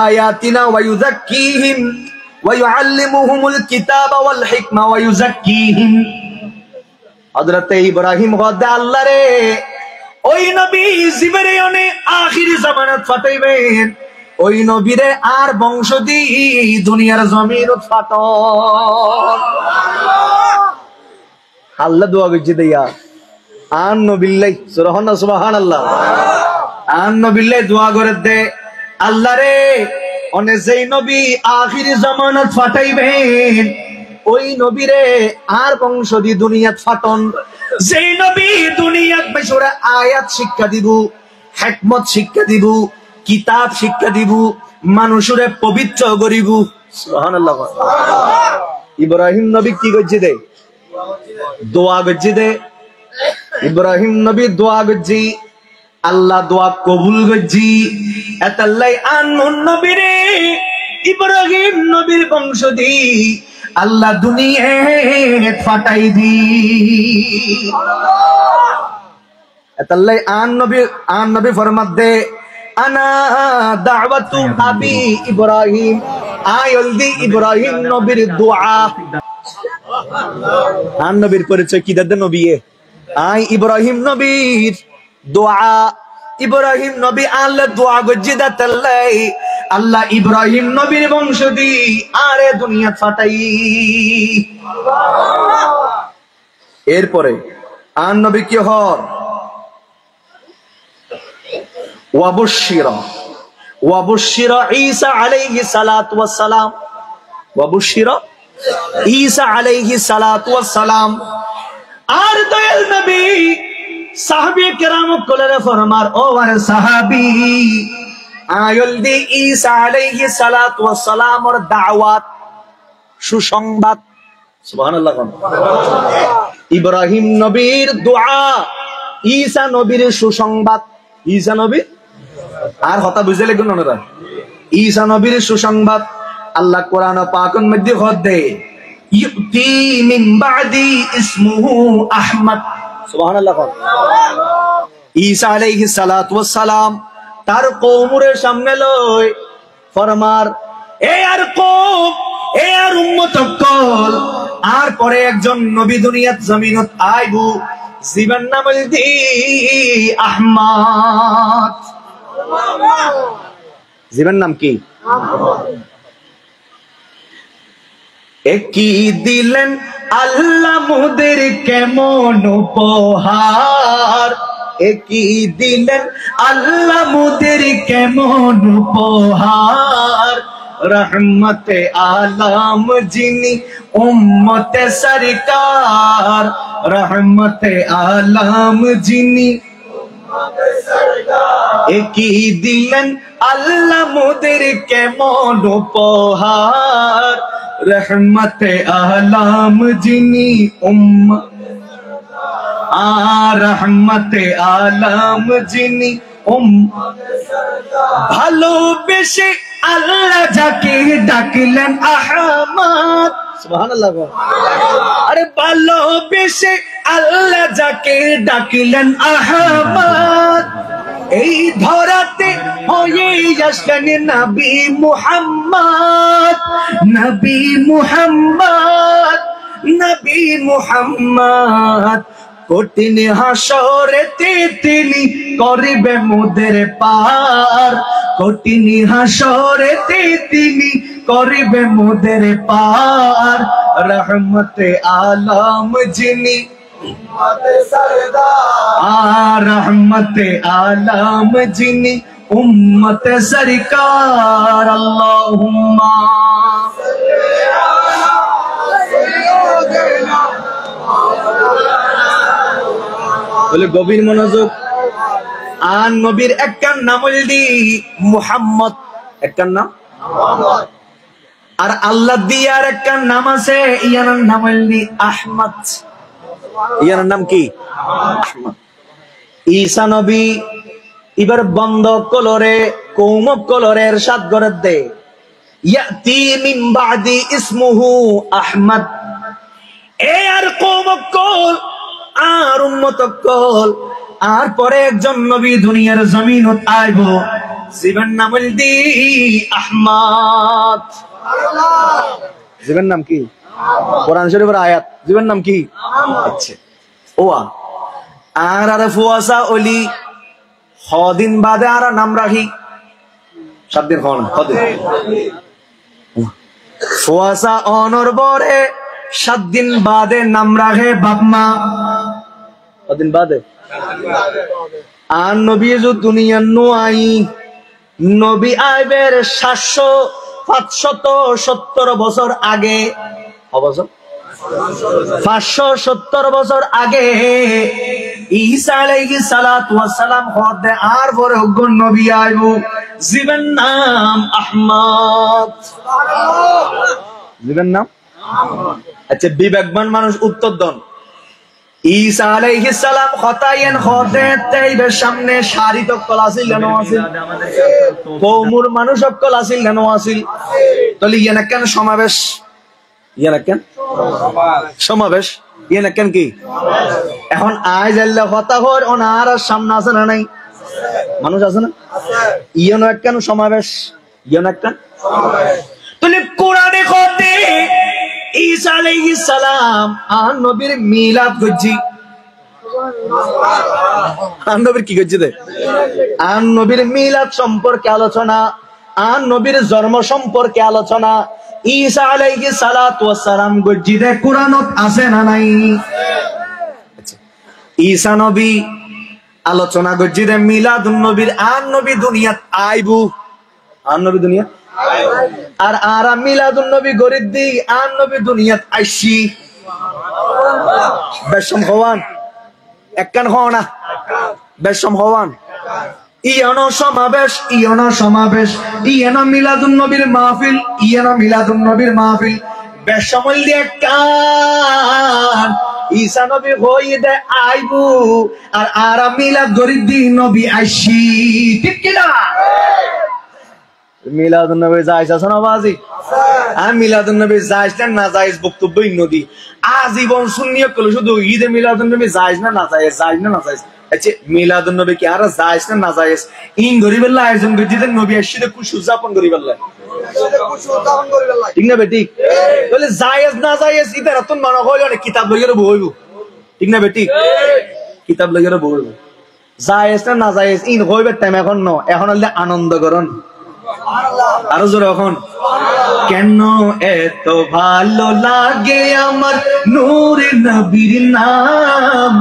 আয়াতিনা ওয়া ইউযাক্কিহিম ওয়া ইউআল্লিমুহুমুল কিতাবা ওয়াল হিকমা ওয়া ইউযাক্কিহিম। হযরত ইব্রাহিম বলে, আল্লাহ রে ওই নবী জিবরিয়নে আখিরি জামানাত ফাটাইবেন, ওই নবীরে আর বংশ দি দুনিয়ার জমিনত ফাটান। আল্লাহ দোয়া করছে দিয়া আন নবিল্লাহ সুবহানাল্লাহ, আন নবিল্লাহ দোয়া করে দে, আল্লাহ রে অনে যেই নবী আখিরি জামানাত ফাটাইবেন, ওই নবীরে আর বংশ দি দুনিয়াত ফাটন, যেই নবী দুনিয়াত বেশরে আয়াত শিক্ষা দিব, হিকমত শিক্ষা দিব, কিতাব শিক্ষা দিব, মানুষরে পবিত্র করিব। সুবহানাল্লাহ। ইব্রাহিম নবী কি করছে দে? দোয়া করছে দে। ইব্রাহিম নবী দোয়া করছি, আল্লাহ দোয়া কবুল করছি। এতাল্লাই আনমুন নবীরে ইব্রাহিম নবীর বংশ দি আল্লাহ দুনিয়াত ফাটাই দি। এতাল্লাই আন নবী ফরমাত দে, আনা দাওয়াতু আবি ইব্রাহিম, আয়ল দি ইব্রাহিম নবীর দোয়া। আন নবীর পরিচয় কি দাদা নবী? আই ইব্রাহিম নবীর দোয়া। ইব্রাহিম নবী আল্লাহ দোয়া গজ্জি দাতাল্লাই আল্লাহ ইব্রাহিম নবীর বংশ দি আরে দুনিয়া ফাটাই। এরপরে আন নবী কি হর? ওয়াবুশিরা ঈসা আলাইহিস সালাতু ওয়াস সালাম, ওয়াবুশিরা ঈসা আলাইহিস সালাতু ওয়াস সালাম। আর দয়াল নবী সাহাবী কেরাম কোলে ফরমার, ও আর সাহাবী আয়ল দি ঈসা আলাইহিস সালাতু ওয়াস সালামের দাওয়াত সুসংবাদ। সুবহানাল্লাহ। ইব্রাহিম নবীর দোয়া, ঈসা নবীর সুসংবাদ। ঈসা নবী আর কথা বুঝে লাগবে না, ঈসা নবীর সুসংবাদ। আল্লাহ কোরআন পাকের মধ্যে হদে ইউতি মিন বাদি ইসমুহু আহমদ। সুবহানাল্লাহ। ঈসা আলাইহিস সালাতু ওয়াস সালাম তার কওমের সামনে লই ফরমার, এ আর কওম, এ আর উম্মত কল, আর পরে একজন নবী দুনিয়াত জমিনত আইবু, জীবন নাম দি আহমদ। জীবন নাম কি? একই দিলেন আল্লাহ মুদের কেমন উপহার, একই দিলেন আল্লাহ মুদের কেমন উপহার, रहमते आलम जिनी उम्मते सरकार, रहमते आलम जिनी একই দিলেন আল্লাহ মোদেরকে মন উপহার, রহমতে আলম যিনি রহমতে আলম যিনি ভালোবেসে আল্লাহ যাকে ডাকলেন আহমদ, সুবহানাল্লাহ। আরে ভালোবেসে আল্লাহ যাকে ডাকলেন আহমদ, এই ধরাতে হয়ে আসলেন নবী মুহাম্মদ, নবী মুহাম্মদ, নবী মুহাম্মদ। কঠিন হাসরেতে তিনি করিবে মোদের পার, কঠিন হাসরেতে তিনি করিবে মোদের পার, রহমতে আলম যিনি रहमते आलम जिनी उम्मत सरकार, अल्लाहुम्मा बोले गभीर मनोयोग। आन नबीर एक्कान नाम দি মুহাম্মদ, एक्कान नाम আর আল্লাহ দিয়ার एक्कान नाम আছে, ইয়ার নাম দি আহমদ। ইয়ার নাম কি? আহমদ। ঈসা নবী এবার বন্ধ কলরে কৌম কলরের সাত গরে দে, ইয়াতি মিন বাদি ইসমুহু আহমদ। এ আর কৌম কল আর উম্মত কল আর পরে একজন নবী দুনিয়ার জমিনত আইব, জীবন নাম দি আহমদ। জীবন নাম কি? কোরআন শরীফের আয়াত, জীবন নাম কি? আচ্ছা ওয়া আর ফুয়াসা ওলি হদিন বাদে আর নাম রাখি 7 দিন হন হদিন ফুয়াসা অনর বরে 7 দিন বাদে নাম রাখে বাপমা, কদিন বাদে। আর নবী যো দুনিয়া নো আই, নবী আইবের 570 বছর আগে, অবশ্য 570 বছর আগে ঈসা আলাইহিস সালাতু ওয়াস সালাম হদে আর পরে অগ্ন নবী আইবো, জীবন নাম আহমদ। জীবন নাম আচ্ছা বিবেকবান মানুষ উত্তর দেন। ঈসা আলাইহিস সালাম খতায়েন হদে তাইবের সামনে সারি তকল আছিল না আছিল, কওমুর মানুষ সকল আছিল না আছিল, তাহলে ইয়ানা কেন সমাবেশ? ইয়ানা কেন সমাবেশ? ইয়ানা কেন কি? এখন আজ আল্লাহ কথা হর ওনার সামনে আছে না নাই? মানুষ আছে না? ইয়ানো কেন সমাবেশ? ইয়ানো কেন সমাবেশ? তাহলে কোরআনে কতে ঈসা আলাইহিস সালাম আর নবীর মিলাদ গজ্জি, আর নবীর কি গজ্জি দে? আর নবীর মিলাদ সম্পর্কে আলোচনা, আর নবীর জন্ম সম্পর্কে আলোচনা। ঈসা আলাইহিস সালাতু ওয়াস সালাম গজ্জিদে কোরআনত আছে না নাই? আচ্ছা ঈসা নবী আলোচনা গজ্জিদে মিলাদুন নবীর, আর নবী দুনিয়াত আইবু, আর নবী দুনিয়া আর আরা মিলাদুন নবী গরিব দি, আর নবী দুনিয়াত আইসি। বেশম হওয়ান একখান হও না, বেশম হওয়ান ইয়ানো সমাবেশ, ইয়ানো সমাবেশ, ইয়ানো মিলাদুন নবীর মাহফিল, ইয়ানো মিলাদুন নবীর মাহফিল। বেশমল দিয়ে কান ঈসা নবী হই দে আইবু, আর আরা মিলাদ গরিব দি নবী আইসি, ঠিক কি না? মিলাদুন নবী জায়েজ আছে না বাজি? আর মিলাদুন নবী জায়েজ না জায়েজ বক্তব্য নদী আজীবন সুন্নিয় কল শুধু ঈদে মিলাদুন নবী জায়েজ না না জায়েজ, জায়েজ না না জায়েজ। আচ্ছা মিলাদুন নবী কি আর জায়েজ না না জায়েজ? ইন গরিবেল্লাহ আয়োজন করে দিতেন নবী আসলে খুশি উদযাপন গরিবেল্লাহ, ঠিক না বেটি? বলে জায়েজ না জায়েজ ইদার রতন মানা হইল না, কিতাব লইয়ার বইব, ঠিক না বেটি? কিতাব লইয়ার বইব, জায়েজ না না জায়েজ ইন হইবে টাইম এখন ন, এখন হলে আনন্দ করন আরো জোরে এখন। কেন এত ভালো লাগে আমার নূরে নবীর নাম,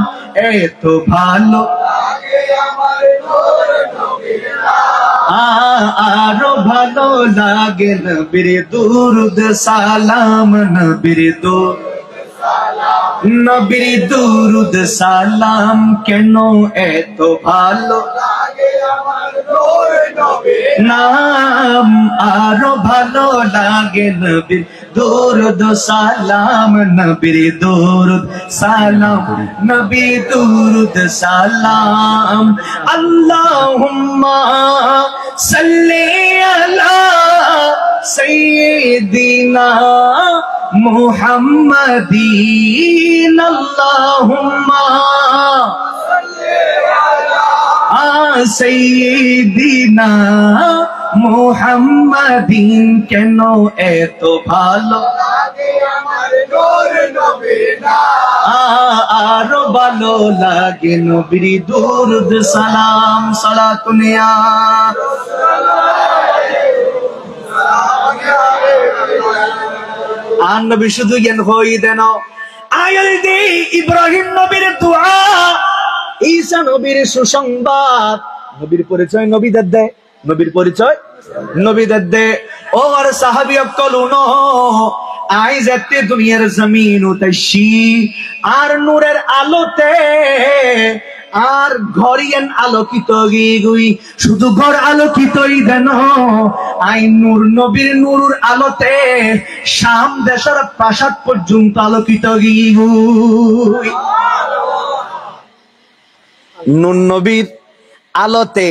এত ভালো লাগে আমার নূরে নবীর নাম, আরো ভালো লাগে নবীর দুরুদ সালাম, নবীর দুরুদ সালাম কেন এত ভালো লাগে আমার নূর নবীর নাম। আরো ভালো লাগে নবীর দুরুদ সালাম, নবীর দুরুদ সালাম, নবীর দুরুদ সালাম। আল্লাহুম্মা সাল্লি আলা সাইয়্যিদিনা মুহাম্মাদিন। আল্লাহুম্মা সাল্লি আলা সাইয়্যিদিনা মুহাম্মাদিন কেন এত ভালো লাগে আমার নূর নবীর নাম। আরো ভালো লাগে নবীর দুরুদ সালাম। সালাতুন ইয়া আর নবী শুধু জ্ঞান হই দেন আয়াল দে ইব্রাহিম নবীর দোয়া, ঈসা নবীর সুসংবাদ। নবীর পরিচয় নবীদের দে, নবীর পরিচয় নবীদের দে। ও আর সাহাবী অকলুন আই যেতে দুনিয়ার জমিন উতাইছি আর নূরের আলোতে, আর ঘরিয়ান আলোকিত গিগুই শুধু ঘর আলোকিতই দেন আই নূর নবীর নূরের আলোতে শাম দেশের প্রাসাদ পর্যন্ত আলোকিত গিগুই। নূর নবীর আলোতে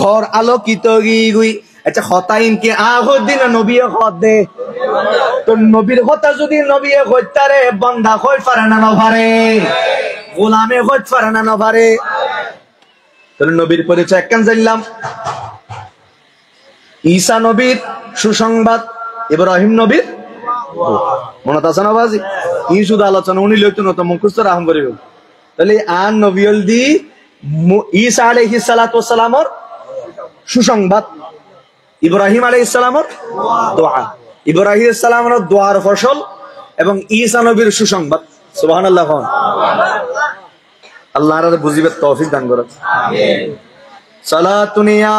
ঘর আলোকিত গিগুই। আচ্ছা হতাইন কে আহদিন নবী হদ দে তো নবীর হতা যদি নবী হইতারে বন্ধা হই পারে না নভারে, গোলামে হইত পারে না নভারে। তাহলে নবীর পরিচয় একখান জানলাম, ঈসা নবীর সুসংবাদ, ইব্রাহিম নবীর মনে আছে না বাজি? ই শুধু আলোচনা উনি লইতো না তো মুখস্থ রাহম করিব। তাহলে আন নবীল দি ঈসা আলাইহিস সালাতু ওয়াস সালামর সুসংবাদ, ইব্রাহিম আলাইহিস সালামর দোয়া, ইব্রাহিম আলাইহিস সালামর দোয়ার ফসল এবং ঈসা নবীর সুসংবাদ। সুবহানাল্লাহ। আল্লাহ আমাদের বুঝিবার তৌফিক দান করুন। আমিন। সালাতুন ইয়া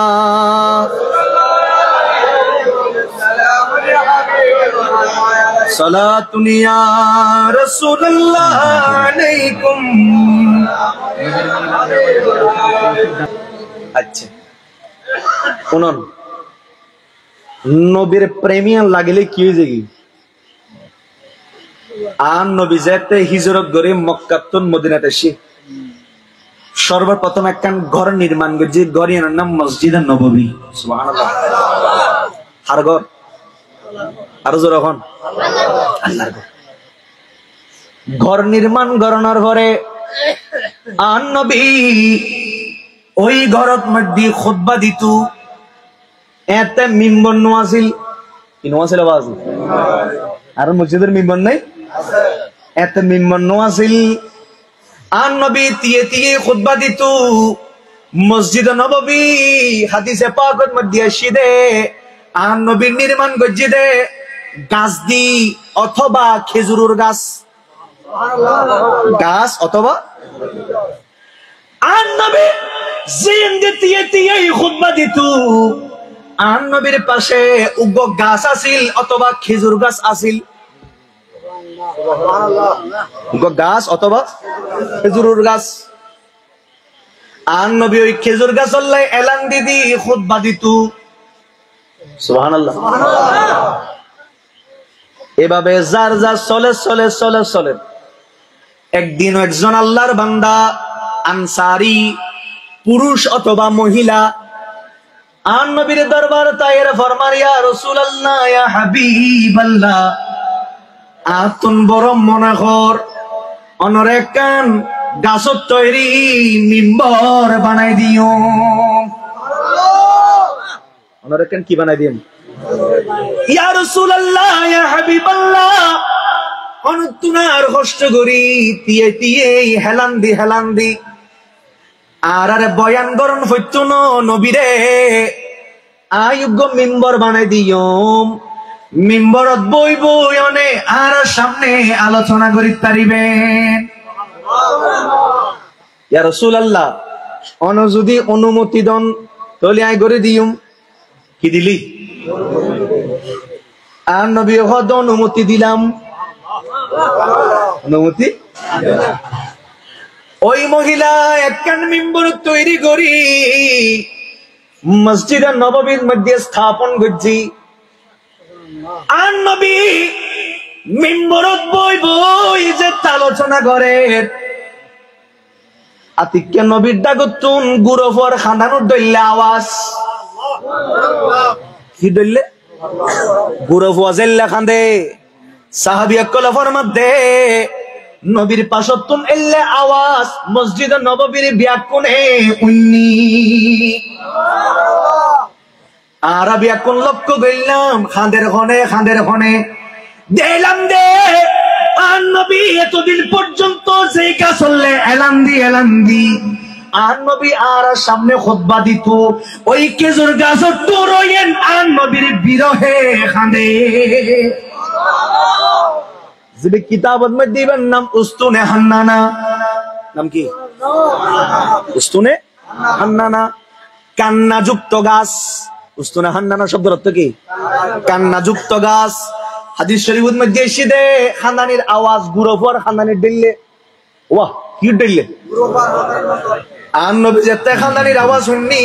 সালাতুন ইয়া রাসূলুল্লাহ আলাইকুম। আচ্ছা শুনুন, নবীর প্রেমিয়ান লাগিলে কি হয়ে যায়? আন নবী যেতে হিজরত করে মক্কাতুন মদিনাতে এসে সর্বপ্রথম একখান ঘর নির্মাণ করছে, ঘরের নাম মসজিদে নববী। সুবহানাল্লাহ। আর ঘর আরো জোর এখন আল্লাহর ঘর নির্মাণ করানোর পরে আন নবী ওই ঘরত মধ্যে খুতবা দিত। এতে মিম্বর নো আছিল, কি নো আছিল আওয়াজ? আর মসজিদের মিম্বর নাই, এতে মিম্বর নো আছিল। আন নবী তিয়ে তিয়ে খুতবা দিত। মসজিদ নববী হাদিসে পাকের মধ্যে আসিদে আন নবীর নির্মাণ করছে দে গাছ দি অথবা খেজুরের গাছ, গাছ অথবা আন নবী জিন দিয়ে দিয়ে খুতবা দিত। আন নবীর পাশে উগ্র গাছ আছিল অথবা খেজুর গাছ আছিল, উগ্র গাছ অথবা খেজুরের গাছ। আন নবী ওই খেজুর গাছ আল্লাহ এলান দিদি খুতবা দিত। সুবহানাল্লাহ। এভাবে যার যা চলে চলে চলে চলে একদিন একজন আল্লাহর বান্দা আনসারি পুরুষ অথবা মহিলা আন নবীর দরবার তায়ের ফরমান, ইয়া রাসূলুল্লাহ ইয়া হাবিবাল্লাহ, আতুন বড় মনে কর অনরে কান গাছত তৈরি মিম্বর বানাই দিও। অনরে কান কি বানাই দিম? ইয়া রাসূলুল্লাহ ইয়া হাবিবাল্লাহ, অনতুনার কষ্ট করি তিয়ে তিয়ে হেলান দি আর আরে বয়ান গরণ হইতো ন নবীরে আয়োগ্য মিম্বর বানাই দিও। মিম্বরত বই বই অনে আর সামনে আলোচনা করি পারিবেন। ইয়া রাসূলুল্লাহ অন যদি অনুমতি দন তাহলে আই করে দিউম কি দিলি আর নবী হদ অনুমতি দিলাম অনুমতি ওই মহিলা একখান মিম্বর তৈরি করি মসজিদে নববীর মধ্যে স্থাপন করছি আর নবী মিম্বরত বই বই যে আলোচনা করে আতিক্য নবীর ডাকতুন গুরফর খান্দানোর দইলে আওয়াজ কি দইলে গুরফ ওয়াজেল্লা খান্দে সাহাবী একলা ফরমাদে নবীর পাশতুন এল্লে আওয়াজ মসজিদে নববীর ব্যাকুনে উন্নি আর ব্যাকুন লক্ষ্য কইলাম খান্দের খনে দিলাম দে আর নবী এতদিন পর্যন্ত যে কাজ চললে এলান দি আর নবী আর সামনে খুতবা দিত ওই খেজুর গাছের টুরোয়েন আর নবীর বিরহে খান্দে যে কিতাবত মধ্যে দিবেন নাম উস্তুনে হান্নানা নাম কি উস্তুনে হান্নানা কান্না যুক্ত গাছ উস্তুনে হান্নানা শব্দের অর্থ কি কান্না যুক্ত গাছ হাদিস শরীফের মধ্যে এসে খানদানির আওয়াজ গুরফর খানদানির দিল্লে ওয়াহ কি দিল্লে আর নবী যেতে খানদানির আওয়াজ শুননি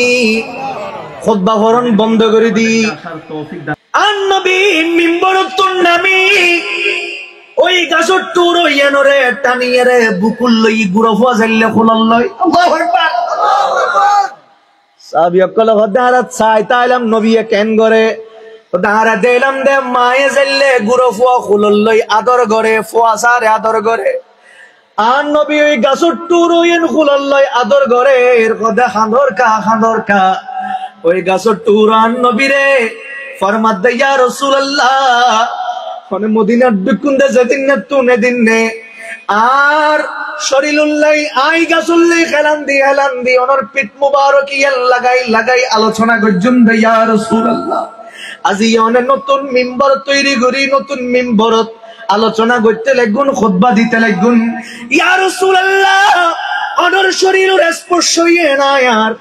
খুতবা পড়ন বন্ধ করে দি আর নবী মিম্বরতুন নামি ওই গাছর টুর ইয়ানরে টানিয়ে রে বুকুল লই গুরফা জাইলে খোলল লই আল্লাহু আকবার সাহাবী অকল হদারাত চাইতাইলাম নবী কেন করে দাঁড়া দিলাম দে মায়ে জাইলে গুরফা খোলল লই আদর করে ফুয়াসারে আদর করে আর নবী ওই গাছর টুর ইয়ান খোলল লই আদর করে এর কথা খান্দর কা ওই গাছর টুর আর নবী রে ফরমাদ ইয়া রাসূলুল্লাহ মানে মদিনার বিকুন্দে যেদিন না তুনে দিনে আর শরীরুল্লাহ আই গাছুল্লাহ হেলান দি ওনার পিঠ মুবারক ইয়াল লাগাই আলোচনা করজুন ইয়া রাসূলুল্লাহ আজি অনে নতুন মিম্বর তৈরি করি নতুন মিম্বরত আলোচনা করতে লাগুন খুতবা দিতে লাগুন ইয়া রাসূলুল্লাহ ওনার শরীরের স্পর্শ ইয়ে না আর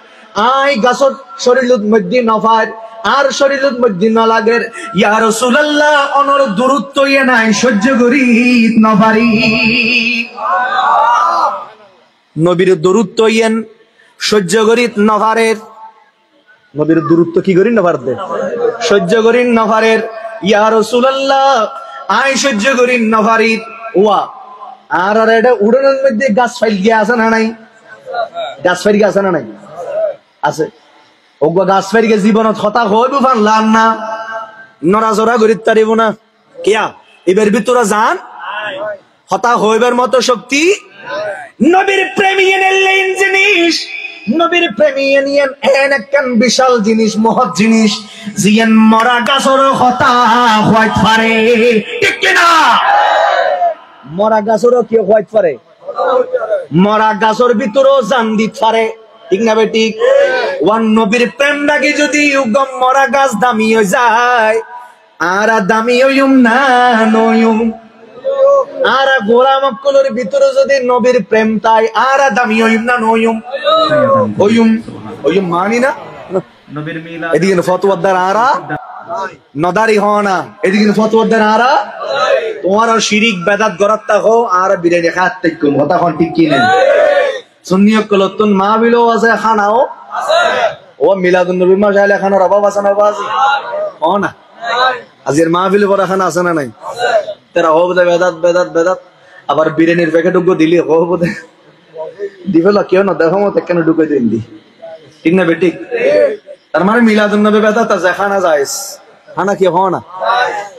আই গাছত শরীরুত মধ্যে নফার আর শরীরের মধ্যে না লাগে ইয়া রাসূলুল্লাহ অনর দূরত্ব ইয়ে নাই সহ্য করি নপারি নবীর দূরত্ব ইয়েন সহ্য করি নপারের নবীর দূরত্ব কি করি নপারতে সহ্য করি নপারের ইয়া রাসূলুল্লাহ আই সহ্য করি নপারি ওয়া আর এটা উড়ানের মধ্যে গাছ ফাইল গিয়া আছে না নাই গাছ ফাইল গিয়া আছে না নাই আছে ওগো গাছ ফাইরকে জীবনত হতা হইব পারলাম না নড়াচড়া করিত পারিব না কিয়া এবার ভিতরে যান হতা হইবার মতো শক্তি নবীর প্রেমী এনেলেন জিনিস নবীর প্রেমী এনিয়েন একখান বিশাল জিনিস মহৎ জিনিস জিয়েন মরা গাছর হতা হইত পারে ঠিক কিনা মরা গাছর কি হইত পারে মরা গাছর ভিতরেও জান দিত পারে ঠিক না বেঠিক ওয়ান নবীর প্রেম নাকি যদি উগম মরা গাছ দামি হয়ে যায় আর দামি হইম না নয়ুম আর গোলাম অক্কলের ভিতরে যদি নবীর প্রেম তাই আর দামি হইম না নয়ুম ওইম মানি না নবীর মিলাদ এদিকে ফতোয়াদার আরা নদারি হনা এদিকে ফতোয়াদার আরা তোমার শিরিক বেদাত গরাত্তা হো আর বিরানি খাত কম কথা কোন ঠিক কি না সুন্নিয়ত কলতুন মাহফিলও আছে খানাও আছে ও মিলাদুন নবী মাশাআল্লাহ খানার অভাব আছে না বাজি ও না আজের মাহফিলে বড় খানা আছে না নাই আছে তেরা হবে বেদাত আবার বিরিয়ানির প্যাকেট গো দিলি হবে দিবেলা কেউ না দেখো মত কেন ঢুকে দিলি ঠিক না বেটি তার মানে মিলাদুন নবী বেদাত আছে খানা জায়েজ খানা কি হয় না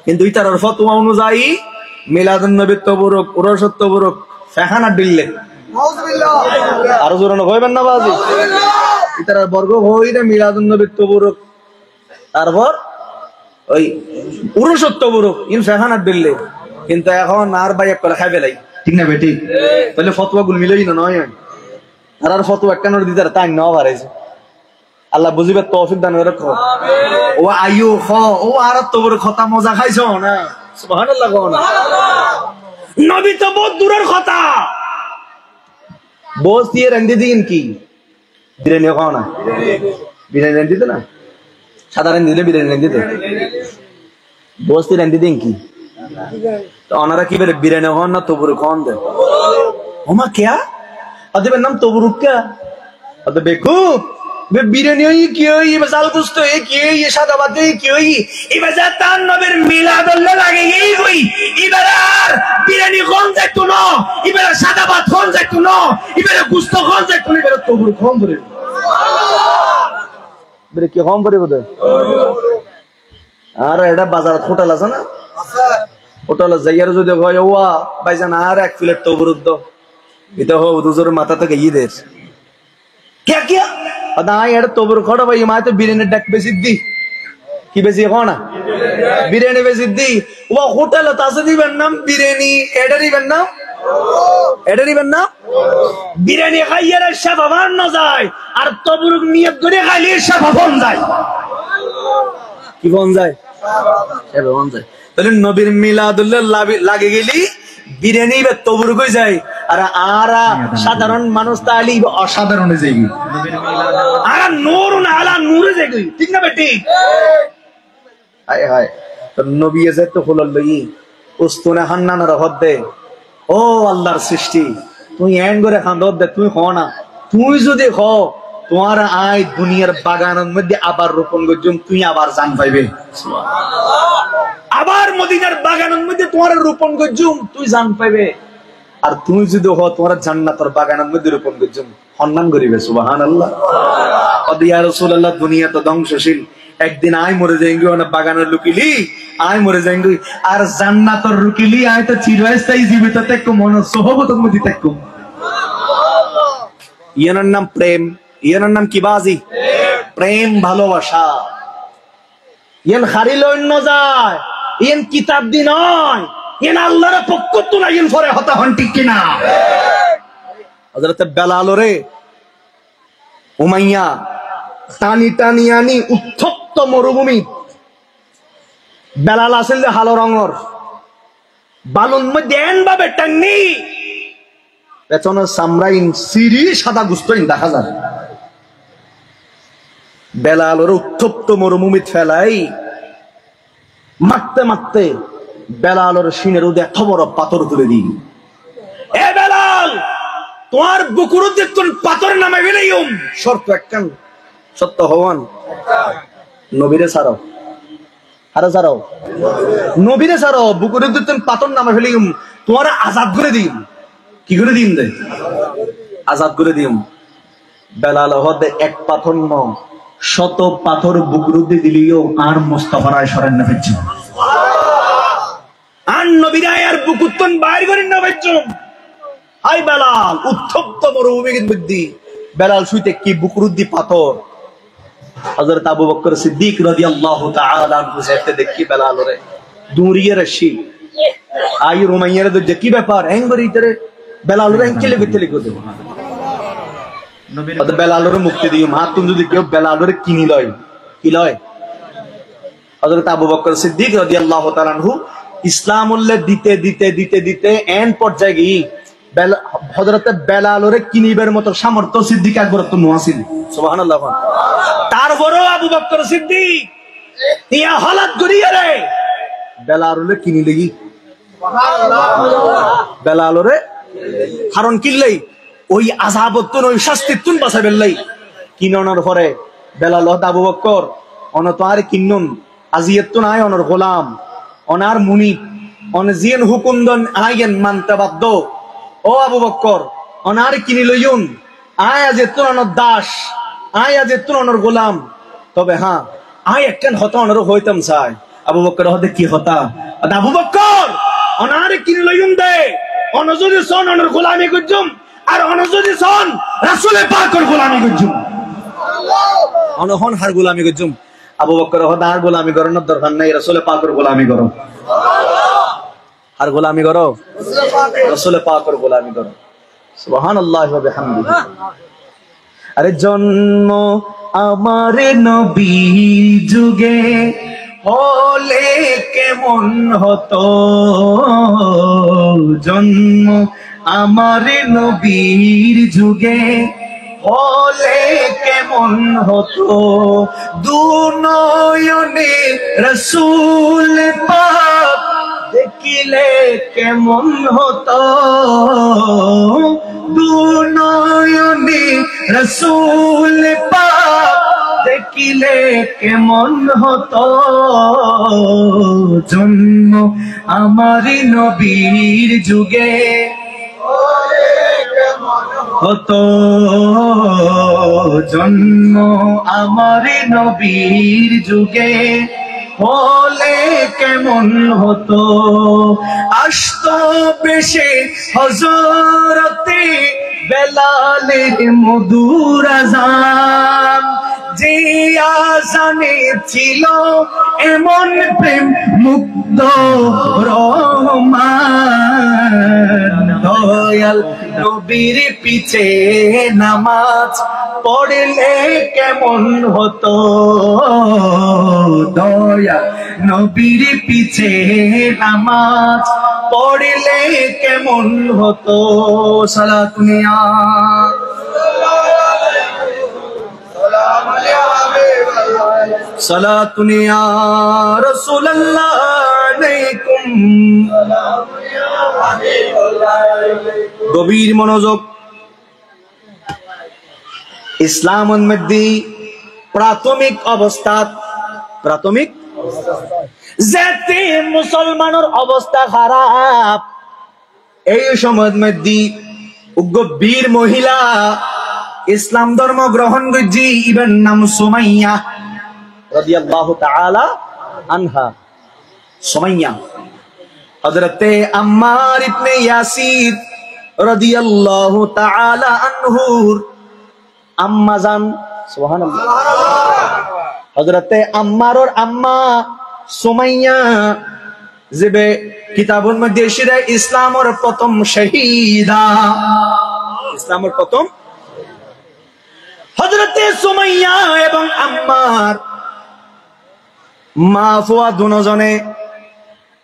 কিন্তু ইতার ফতোয়া অনুযায়ী মিলাদুন নবী তবরক উরসত তবরক ফাখানা দিলে আরো জোরান হইবেন না বাজি ইতার বর্গ হইরে মিলাদুন নবী তবরক তারপর ওই উরসত তবরক ইন ফাখানা দিলে কিন্তু এখন আর ভাই একলা খাইবে লাই ঠিক না বেটি তাহলে ফতোয়া গুলো মিলেই না নয় আর ফতোয়া একখানোর দিদার তাই না বাড়াইছে আল্লাহ বুঝিবে তৌফিক দান করে আমিন ও আইয়ো খ ও আর তবর কথা মজা খাইছো না সুবহানাল্লাহ কোন নবী তো বহুত দূরের কথা বস দিয়ে রন্ধে দিন কি বিরিয়ানি খাও না বিরিয়ানি রেন দিতে না, সাদা রেন দিলে বিরিয়ানি রেন দিতে, বস্তি রেন দিতেন কি? তো ওনারা কি বেরে বিরিয়ানি হন না তবুরুক হন দেন? ওমা কেয়া অদেবের নাম তবুরুক কে? অদে বেকুব বিরিয়ানি হই কি হই মশাল গুস্ত হই কি হই সাদা ভাত হই কি হই এবার তার নবীর মিলাদুল্লাহ লাগে এই হই এবার আর বিরিয়ানি কোন যাইতো না, এবার সাদা ভাত কোন যাইতো না, এবার গুস্ত কোন যাইতো না, এবার তবুরুক কোন ধরে বেরে কি কম করে বদে। আর এটা বাজারত হোটেল আছে না, হোটেলে যাইয়ার যদি কয় ওয়া ভাইজান আর এক প্লেট তবুরুক দাও, এটা হো দুজোর মাথা থেকে ই দেশ क्या क्या अदा यार तोबर खड़ा भाई माते बिरयानी डक बेची दी की बेची कोना बिरयानी बेची दी वो होटल तासदी बननाम बिरयानी एडरी बनना बिरयानी खाइयार शाबाबान न যায় আর তবরুক নিয়ত করে খাইলে শাবাবান যায় কি বন যায় শাবাবান যায়। তাহলে নবীর মিলাদুল্লাহ লাগে গেলি বিরিয়ানি বা তবরুক হয়ে যায়, আর আরা সাধারণ মানুষ তাহলে অসাধারণ হয়ে যায়, আর নূর আলা নূরে যায়, ঠিক না বেটি? হায় হায় নবী এসে তো হলো লই উস্তুনে হান্নানের হদ্দে ও আল্লাহর সৃষ্টি তুই এন করে খান্দর দে, তুই হ না, তুই যদি হ তোমার আয় দুনিয়ার বাগানের মধ্যে আবার রোপণ করছুম, তুই আবার জান পাইবে, আবার মদিনার বাগানের মধ্যে তোমার রোপণ করছুম, তুই জান পাইবে। আর তুই যদি হ তোমার জান্নাতের বাগানের মধ্যে রোপণ করছুম, সম্মান করিবে। সুবহানাল্লাহ। ইয়া রাসূলুল্লাহ দুনিয়া তো ধ্বংসশীল, একদিন আয় মরে যাইঙ্গি, না বাগানের লুকিলি আয় মরে যাইঙ্গি, আর জান্নাতের লুকিলি আয় তো চিরস্থায়ী জীবিত থাকো, মন সোহবতের মধ্যে থাকো। ইয়ার নাম প্রেম, ইয়ার নাম কি বাজি? প্রেম, ভালোবাসা। ইয়ান খারি লইন ন যায়, ইয়ান কিতাব দি নয়, ইয়ান আল্লাহর পক্ষ তো না, ইয়ান ফরে হতা হন, ঠিক কিনা? হযরত বেলাল রে উমাইয়া টানি টানি আনি উত্তপ্ত মরুভূমি, বেলাল আসল যে হালো রঙর বালুন মধ্যে এন ভাবে টাঙ্গি পেছনের সামরাইন সিরি সাদা গুস্তইন দেখা যায়। বেলাল ওর উত্তপ্ত মরুভূমি ফেলাই মারতে মারতে বেলাল ওর সিনের উদে এত বড় পাথর তুলে দিই, এ বেলাল তোমার বুকুর উদে তোর পাথর নামে ফেলেইম, শর্ত একখান, সত্য হওয়ান নবীরে সারো, আরে সারো নবীরে সারো, বুকুর উদে তোর পাথর নামে ফেলেইম, তোমার আজাদ করে দিম। কি করে দিন দে? আজাদ করে দিম। বেলাল হদে এক পাথর ন শত পাথর বুকরুদ্দি দিলিও আর মুস্তাফার আয় সরেন না ফেলছি, আর নবীরায় আর বুকুত্তন বাইর করেন না ফেলছি। হাই বেলাল উত্তপ্ত মরুভূমির বুদ্ধি, বেলাল শুইতে কি বুকরুদ্দি পাথর। হযরত আবু বকর সিদ্দিক রাদিয়াল্লাহু তাআলা আনহু যেতে দেখি বেলাল রে দূরিয়ে রশি আই রুমাইয়ারে তো কি ব্যাপার এঙ্গরি ইতরে বেলাল রে কেলে বিতলি করে দেব নবীর তো বেলালরে মুক্তি দিও, মা তুমি যদি কেউ বেলালরে কিনি লয়, কি লয়? হযরত আবু বকর সিদ্দিক রাদিয়াল্লাহু তাআলা আনহু ইসলামুল্লাহ দিতে দিতে দিতে দিতে এন পর্যায়ে গই হযরত বেলালরে কিনিবার মতো সামর্থ্য সিদ্দিক আকবর তো নওয়াসিল। সুবহানাল্লাহ। তারপরও আবু বকর সিদ্দিক ইয়া হালাত করিয়া রে বেলালরে কিনি লাগি, সুবহানাল্লাহ। বেলালরে কারণ কিনলেই ওই আযাবতুন ওই শাস্তিতুন বাঁচাবেন লাই কিননের পরে বেলাল আবু বকর অন তো আর কিন্নুন আজিয়াতুন আয় অনর গোলাম অনার মুনি অন জিন হুকুমদন আইন মানতে বাধ্য। ও আবু বকর অনার কিনি লইউন আয় আজিয়াতুন অনর দাস, আয় আজিয়াতুন অনর গোলাম, তবে হ্যাঁ আয় একখান হতা অনর হইতাম চাই। আবু বকর হতে কি হতা? আবু বকর অনার কিনি লইউন দে, অনজদি সন অনর গোলামি করজুম, আর অনজদি সন রাসূলের পাকের গোলামি করজুম, অনহন হার গোলামি করজুম। আবু বকর হদা আর গোলামি করার দরকার নাই, রাসূলের পাকের গোলামি করো, আর গোলামি করো রাসূলের পাকের গোলামি করো। সুবহানাল্লাহি ওয়া বিহামদিহি। আরে জন্ম আমার নবী যুগে হলে কেমন হতো, জন্ম আমার নবীর যুগে হলে কেমন হতো, দুনয়নে রাসূল পাক দেখিলে কেমন হতো, দুনয়নে রাসূল পাক দেখিলে কেমন হতো, জন্ম আমারি নবীর যুগে হতো, জন্ম আমারি নবীর যুগে হলে কেমন হতো, আসতো বেশে হযরতে বেলালের মধুর আযান, যে আযানে ছিল এমন প্রেম মুগ্ধ রহমান, দয়াল নবীর পিছে নামাজ পড়লে কেমন হতো, দয়াল নবীর পিছে নামাজ পড়লে কেমন হতো, সালাতুন ইয়া সালাতুন ইয়া রাসূলুল্লাহ আলাইকুম, গভীর মনোযোগ। ইসলামের মধ্যে প্রাথমিক অবস্থা যেতে মুসলমানের অবস্থা খারাপ, এই সময়ের মধ্যে বীর মহিলা ইসলাম ধর্ম গ্রহণ করছি, ইবেন নাম সুমাইয়া রাদিয়াল্লাহু তাআলা আনহা। সুমাইয়া হযরতে আম্মার ইবনে ইয়াসির রাদিয়াল্লাহু তাআলা আনহুর আম্মা জান, সুবহানাল্লাহ। হযরতে আম্মারর আম্মা সুমাইয়া যেবে কিতাবের মধ্যে এসে ইসলামের প্রথম শহীদা, ইসলামের প্রথম হযরতে সুমাইয়া এবং আম্মার মা ফুয়া দুজনে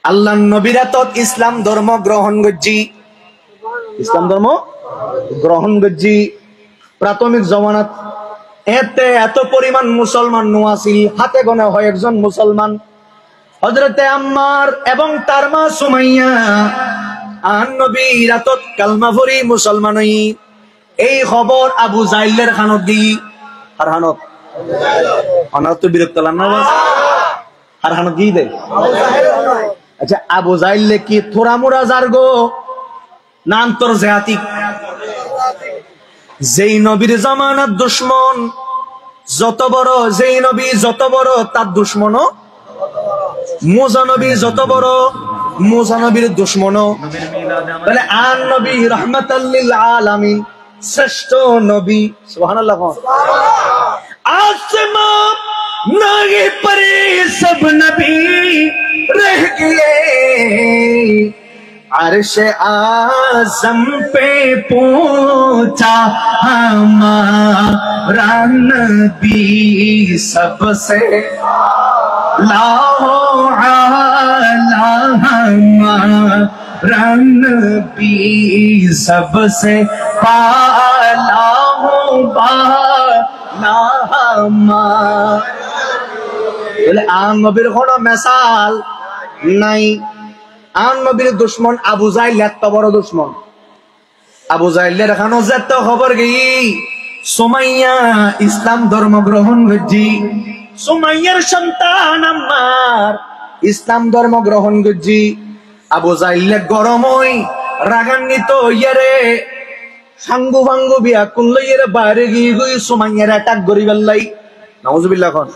আল্লাহর নবীর হাতত ইসলাম ধর্ম গ্রহণ করছি, ইসলাম ধর্ম গ্রহণ করছি। প্রাথমিক জমানাত এত পরিমাণ মুসলমান নোয়াছিল, হাতে গোনা হয় একজন মুসলমান। হযরতে আম্মার এবং তার মা সুমাইয়া আন নবীর হাতত কালমা পড়ি মুসলমান হই। এই খবর আবু জাইলের খানত দি, আর হানত অনার তো বিরক্ত লাগনা, আর হানত দি দে। আচ্ছা, আবু জাইলে কি থোড়া মোড়া যার গো না আন্তর্জাতিক? যেই নবীর জামানার দুশ্মন যত বড়, যেই নবী যত বড় তার দুশ্মন, মুসা নবী যত বড় মুসা নবীর দুশ্মন। তাহলে আন নবী রাহমাতাল লিল আলামিন, শ্রেষ্ঠ নবী। সুবহানাল্লাহ। আসমান নাগে পরে সব নবী রহ গয়ে, अर्श आज़म पे पहुंचा हमारा नबी सबसे लाहो आला, हमारा नबी सबसे पाला हो बाला हमारा। आम नबीर কোনো মিসাল নাই। আন নবীর দুশ্মন আবু জাইল এত বড় দুশ্মন। আবু জাইলের এখানো যেত খবর গই সুমাইয়া ইসলাম ধর্ম গ্রহণ করছি, সুমাইয়ার সন্তান আম্মার ইসলাম ধর্ম গ্রহণ করছি। আবু জাইলে গরমই রাগান্বিত ইয়ারে সাঙ্গু ভাঙ্গু বিয়া কুল লইয়ের বাইরে গিয়ে গই সুমাইয়ার অ্যাটাক করি বেল্লাই, নাউজুবিল্লাহ। এখন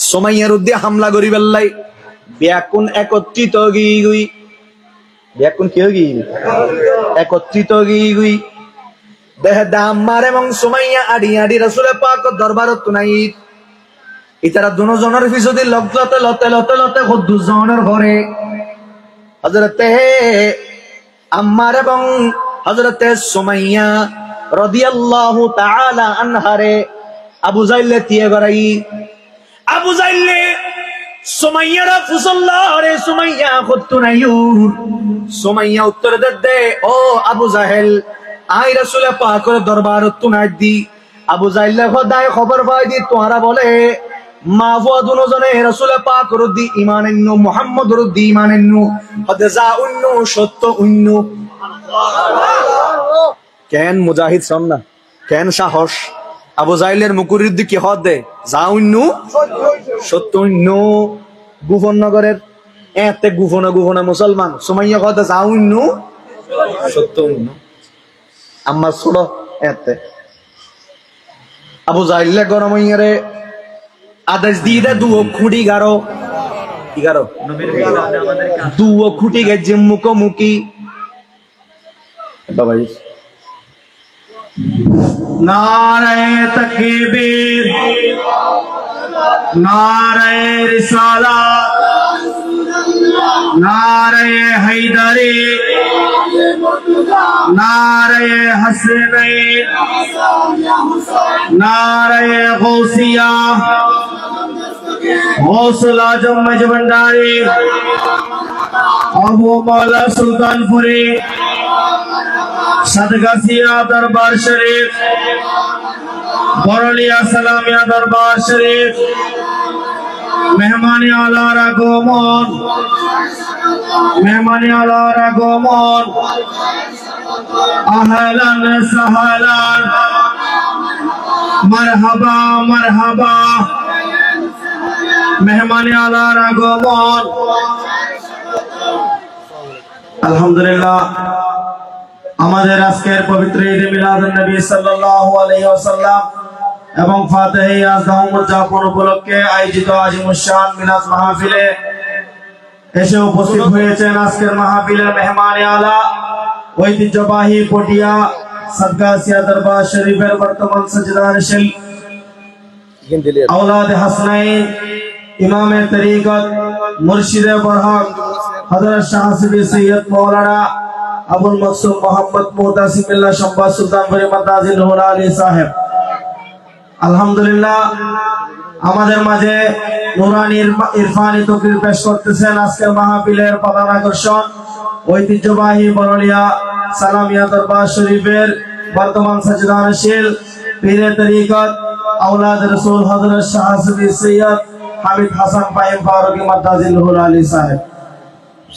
সুমাইয়ার উদ্দে হামলা করি বেল্লাই। ব্যাকুন একত্রিত গিয়ে ব্যাকুন কি গিয়ে একত্রিত গিয়ে দেহ দাম্মার এবং সুমাইয়া আড়ি আড়ি রাসূল পাক দরবারত নাই। ইতারা দুজনের পিছনে লতে লতে লতে লতে দুজনের ঘরে হযরতে আম্মার এবং হযরতে সুমাইয়া রাদিয়াল্লাহু তাআলা আনহারে আবু জাইলে তিয়ে গরাই। আবু জাইলে সুমাইয়ারা ফুসল্লাহ রে সুমাইয়া কত্তু নাইয়ুর। সুমাইয়া উত্তর দে, ও আবু জাহেল, আই রাসূলে পাকের দরবারত তুনাই দি আবু জাইল খোদায় খবর পাই দি তোরা বলে মা ফুয়াদুন জনে রাসূলে পাকের দি ঈমানান্নু মুহাম্মদুর দি ঈমানান্নু হদজাউন্নু সত্য উন্নু কেন মুজাহিদ সন্না কেন সাহস আবু জাইলের মুকুরির দি কি হদ দে জাউন্নু সত্য উন্নু গুফন নগরের এতে গুফনা মুসলমান সুমাইয়া হদ জাউন্নু সত্য উন্নু আম্মা ছোড়ো এতে আবু জাইলে গরম হইয়ারে আদেশ দিয়ে দে দুও খুঁটি গারো কি গারো দুও খুঁটি গেছে মুখোমুখি বাবা नारे तकबीर नारे रिसाला नारे हैदरी नारे हसनैन नारे गौसिया गौसुल आजम मजबंडारी अबू मौला सुल्तानपुरी सदगसिया दरबार शरीफ बरलिया सलामिया दरबार शरीफ मेहमानी आला गोमन अहलन सहलन मरहबा मरहबा मेहमानी आला गोमन अल्हम्दुलिल्लाह আমাদের আজকের পবিত্র ঈদ মিলাদুন নবী সাল্লাল্লাহু আলাইহি ওয়াসাল্লাম এবং ফাতিহা আযম উদযাপন উপলক্ষে আয়োজিত আজিমুশ শান মিলাদ মাহফিলে এসে উপস্থিত হয়েছেন আজকের মাহফিলের মেহমানে আলা ঐতিহ্যবাহী পটিয়া সদগাসিয়া দরবার শরীফের বর্তমান সজদানশীল আওলাদ হাসনাইন ইমামে তরিকত মুর্শিদে বরহক হযরত শাহ হাসবি সৈয়দ মাওলানা আবুল মকসুম মোহাম্মদ মুতাসিমিল্লাহ শাহবাজ সুলতানপুরি মাদাজিল হুরা আলী সাহেব আলহামদুলিল্লাহ আমাদের মাঝে নুরানি ইরফানি তাকরীর পেশ করতেছেন আজকের মাহফিলের প্রধান আকর্ষণ ঐতিহ্যবাহী বরলিয়া সালামিয়া দরবার শরীফের বর্তমান সজদানশীল পীরে তরিকত আওলাদ রাসূল হযরত শাহ হাসবি সৈয়দ হামিদ হাসান পাইম ফারুকী মাদাজিল হুরা আলী সাহেব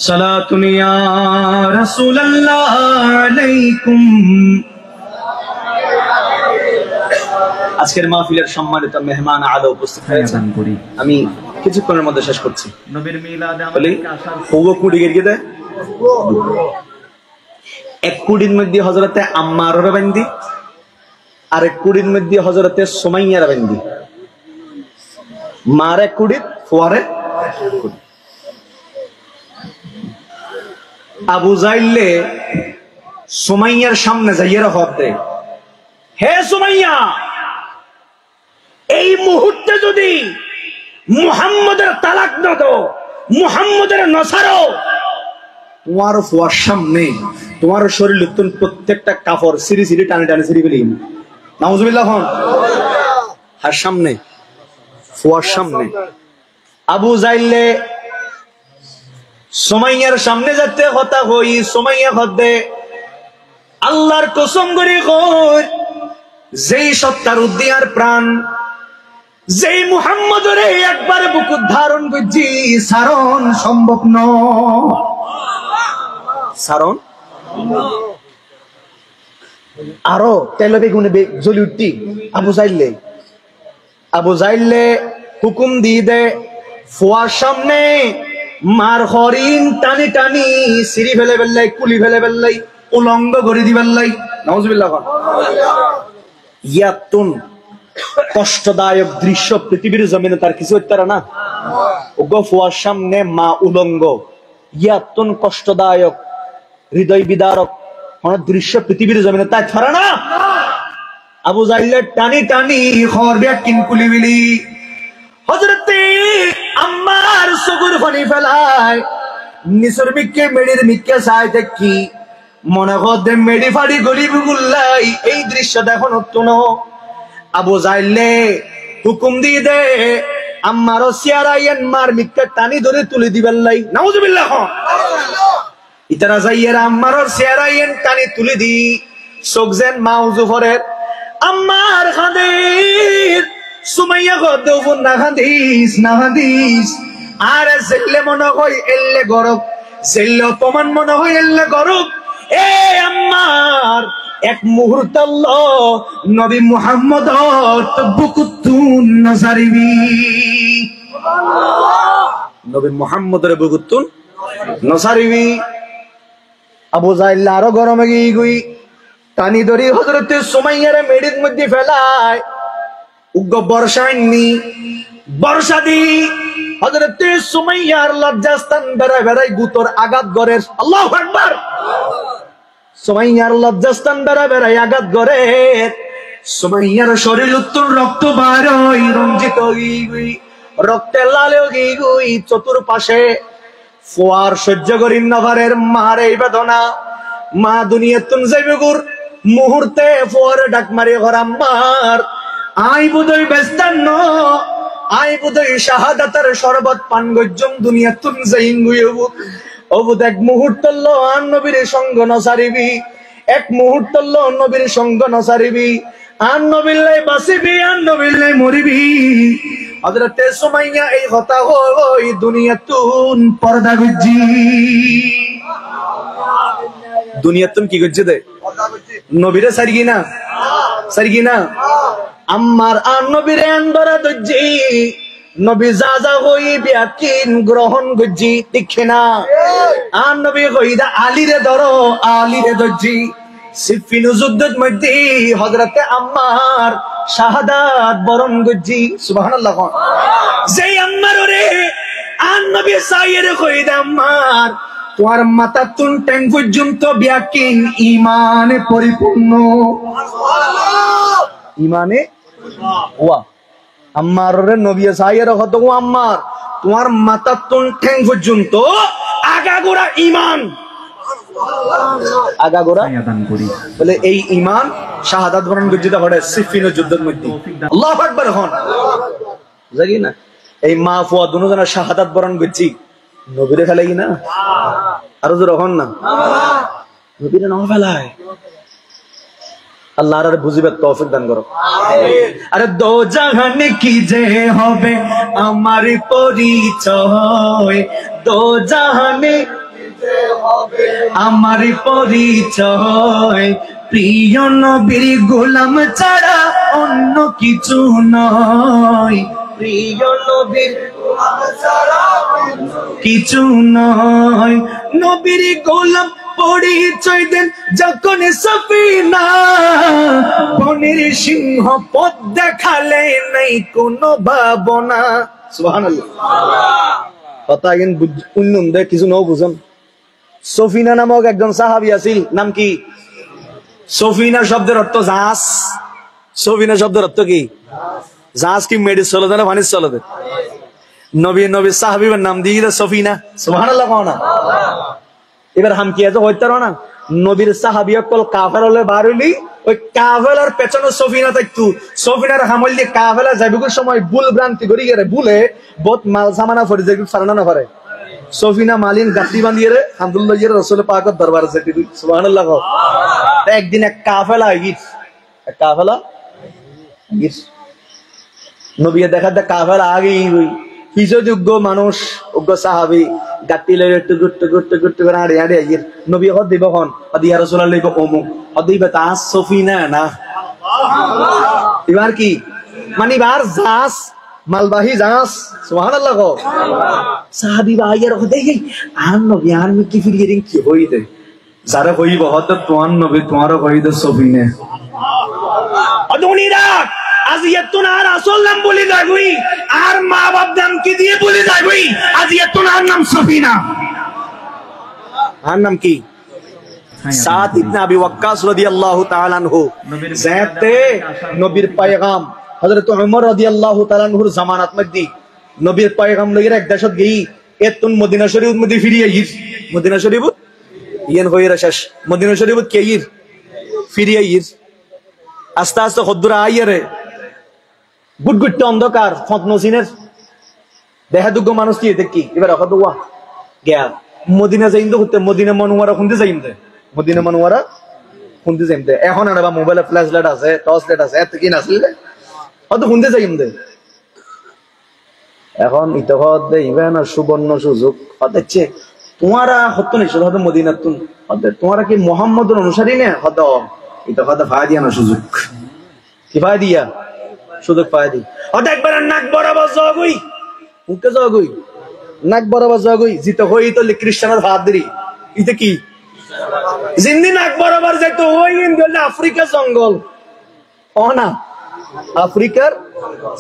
সালাতুন ইয়া রাসূলুল্লাহ আলাইকুম। আজকের মাহফিলের সম্মানিত মেহমান আলা উপস্থিত হয়েছেন আমি কিছুক্ষণের মধ্যে শেষ করছি। নবীর মিলাদে আমাদের আসার ওগো কুড়ি গিয়ে দে এক কুড়ির মধ্যে হযরতে আম্মারের বান্দি আর এক কুড়ির মধ্যে হযরতে সুমাইয়ার বান্দি মারে কুড়ি ফুয়ারে কুড়ি আবু জাইলে সুমাইয়ার সামনে যাইয়ের হদ দেয় হে সুমাইয়া এই মুহূর্তে যদি মুহাম্মদের তালাক না দাও মুহাম্মদের নসারো তোমার ফুয়ার সামনে তোমার শরীর প্রত্যেকটা কাপড় সিঁড়ি সিঁড়ি টানে টানে সিঁড়ি ফেলি নাউজুবিল্লাহ হন আর সামনে ফুয়ার সামনে আবু জাইলে সুমাইয়ার সামনে যাতে কথা হই সুমাইয়া হদে আল্লাহর কসম করে কই যেই সত্তার উদ্দিয়ার প্রাণ যেই মুহাম্মদের একবার বুক ধারণ করছি সারণ সম্ভব নয় সারণ আরো তেল বেগুনে জ্বলি উঠতি আবু জাইলে হুকুম দিয়ে দে ফুয়ার সামনে মার হরিণ টানি টানি সিঁড়ি ফেলে ফেললাই কুলি ফেলে ফেললাই উলঙ্গ করে দি ফেললাই নাউজুবিল্লাহ ইয়াতুন কষ্টদায়ক দৃশ্য পৃথিবীর জমিনে তার কিছু হইতারা না ওগো ফুয়ার সামনে মা উলঙ্গ ইয়াতুন কষ্টদায়ক হৃদয় বিদারক কোন দৃশ্য পৃথিবীর জমিনে তাই ছাড়া না আবু জাইলের টানি টানি খরবে কিনকুলি বিলি হযরতে আম্মার সুগুর পানি ফেলায় নিসর মিক্কে মেডির মিক্কে চাই দেখি মনে হদে মেডি ফাড়ি গলি গুল্লাই এই দৃশ্য দেখো নতুন আবু জাইলে হুকুম দিয়ে দে আম্মারও সিয়ারাইয়েন মার মিক্কে টানি ধরে তুলে দিবেন লাই নাউজুবিল্লাহ ইতারা যাইয়েরা আম্মারও সিয়ারাইয়েন টানি তুলে দি সোকজেন মাউজুফরের আম্মার খাদির সুমাইয়া গদুফুন না হাদিস আরে জেলে মনে হয় এল্লে গরব জেলে অপমান মনে হয় এল্লে গরব এ আম্মার এক মুহূর্ত নবী মুহাম্মদ বুকুতুন নজারিবি নবী মুহাম্মদের বুকুতুন নজারিবি আবু জাহেল আরো গরমে গই টানি ধরি হযরতে সুমাইয়ার মেডির মধ্যে ফেলায় উগ্র বর্ষা দি হযরতে সুমাইয়ার লজ্জাস্থান বেড়াই গুতর আঘাত গরের আল্লাহু আকবার সুমাইয়ার লজ্জাস্থান বেড়াই আঘাত গরের সুমাইয়ার শরীর উত্তর রক্ত বারই রঞ্জিত গই রক্তে লালে গই চতুর্পাশে ফোয়ার সহ্য করিন নভারের মারে বেদনা মা দুনিয়াতুন যাইবে গুর মুহূর্তে ফোয়ারে ডাক মারি ঘর আম্মার আই বুদই বেস্তান্ন আই বুদই শাহাদাতের শরবত পান গজ্জম দুনিয়াতুন যাইন গুইবু অবুদ এক মুহূর্ত লো আন নবীর সঙ্গ নসারিবি এক মুহূর্ত লো নবীর সঙ্গ নসারিবি আন নবিল্লাই বাসিবি আন নবিল্লাই মরিবি হযরতে সুমাইয়া এই কথা হই দুনিয়াতুন পর্দা গজ্জি দুনিয়াতুন কি গজ্জি দে নবীরে সারগি না আম্মার আন নবীরে আন্দরা দজ্জি নবী যা হই বিয়াকিন গ্রহণ গজ্জি দেখে না আন নবী কইদা আলীরে ধরো আলীরে দজ্জি সিফিন যুদ্ধের মধ্যে হযরতে আম্মার শাহাদাত বরণ গজ্জি সুবহানাল্লাহ যেই আম্মার ওরে আন নবী সাইয়েরে কইদা আম্মার তোমার মাথা তুন ট্যাং পর্যন্ত বিয়াকিন ঈমানে পরিপূর্ণ ঈমানে ওয়া আম্মার রে নবী সাইয়েরে কত আম্মার তোমার মাথা তুন ট্যাং পর্যন্ত আগাগোড়া ঈমান আগাগোড়া দান করি বলে এই ঈমান শাহাদাত বরণ গজ্জিতা ঘটে সিফিন যুদ্ধের মধ্যে আল্লাহু আকবার হন জাগি না এই মা ফুয়া দুজনের শাহাদাত বরণ গজ্জি নবীরে ফেলাই না আরো জোর হন না নবীরে না ফেলায় আল্লাহর আর বুঝিবে তৌফিক দান করো আরে দো জাহানে কি যে হবে আমার পরিচয় দো জাহানে আমার পরিচয় প্রিয় নবীর গোলাম ছাড়া অন্য কিছু নয় প্রিয় নবীর গোলাম ছাড়া কিছু নয় নবীর গোলাম পরিচয় দেন যখন সফিনা বনের সিংহ পথ দেখালে নাই কোনো ভাবনা সুবহানাল্লাহ কথা কিন্তু উন্নয়ন দেয় কিছু নও বুঝুন সফিনা নামক একজন সাহাবী আছিল নাম কি সফিনা শব্দের অর্থ জাহাজ সফিনা শব্দের অর্থ কি জাহাজ কি মেডি চলে না পানির চলে নবী সাহাবীর নাম দিয়ে সফিনা সুবহানাল্লাহ না এবার হাম কি আছে হইতে না নবীর সাহাবী কল কাফের হলে বার হইলি ওই কাফেলার পেছনে সফিনা থাকতো সফিনার হামল দিয়ে কাফেলা যাইবার সময় ভুল ভ্রান্তি করি গেলে ভুলে বহুত মাল সামানা ফরি যাই ফারানা না করে সফিনা মালিন গাতি বাঁধিয়ে রে আব্দুল্লাহ রাসূল পাকের দরবারে যেতে সুবহানাল্লাহ একদিন এক কাফেলা গিস এক কাফেলা গিস নবী দেখা দে কাফেলা আগেই হিজযোগ্য মানুষ উগ্র সাহাবী গাতি লয়ে টুগুট করে আড়ে আইর নবী হদ দিব হন আদি ইয়া রাসূলুল্লাহ লইব ওমু আদিবা তা সফিনা না এবার কি মানে বার জাস মালবাহী জাস সুবহানাল্লাহ সাহাবী ভাইয়ের হদে আন নবী আন কি ফিরিয়ে কি হই দে যারা হইব হত তোয়ান নবী তোমারও হই দে সফিনা আদুনিরা আজিয়াতুন আর রাসূল নাম বলি যাইবই আর মা বাপ নাম কি দিয়ে বলি যাইবই আজিয়াতুন আর নাম সফিনা আর নাম কি সাদ ইবনে আবি ওয়াক্কাস রাদিয়াল্লাহু তাআলা আনহু যাতে নবীর পয়গাম হযরত ওমর রাদিয়াল্লাহু তাআলা আনহুর জামানাত মধ্যে নবীর পয়গাম লইরা এক দেশত গই এতুন মদিনা শরীফ মধ্যে ফিরিয়ে গির মদিনা শরীফ ইয়ান হইরা শেষ মদিনা শরীফ কে গির ফিরিয়ে গির আস্তে আস্তে হদ্দুরা আইয়ারে গুটগুট্টে অন্ধকার ফতনসিনের দেহাদুগ্য মানুষ কি দেখি এবার অকত ওয়া গেল মদিনা যাইন্দো করতে মদিনা মনোয়ারা খুঁজতে যাইন্দে মদিনা মনোয়ারা শুনতে যাইম দে এখন আর বা মোবাইলে ফ্ল্যাশ লাইট আছে টর্চ লাইট আছে এত কি নাছিল হয়তো শুনতে যাইম দে এখন ইতহদ দে ইভেন সুবর্ণ সুযোগ হচ্ছে তোমারা হতো না শুধু মদিনা তুন তোমারা কি মোহাম্মদের অনুসারী না হতো ইতহদ ফায়দিয়া না সুযোগ কি ফায়দিয়া সুযোগ ফায়দি হতো একবার নাক বরাবর জগই মুখে জগই নাক বরাবর জগই জিতে হই তো খ্রিস্টানের ফাদরি এটা কি জিন্দি নাক বরাবর যাইতো ওই ইন্ডিয়ার আফ্রিকার জঙ্গল ও না আফ্রিকার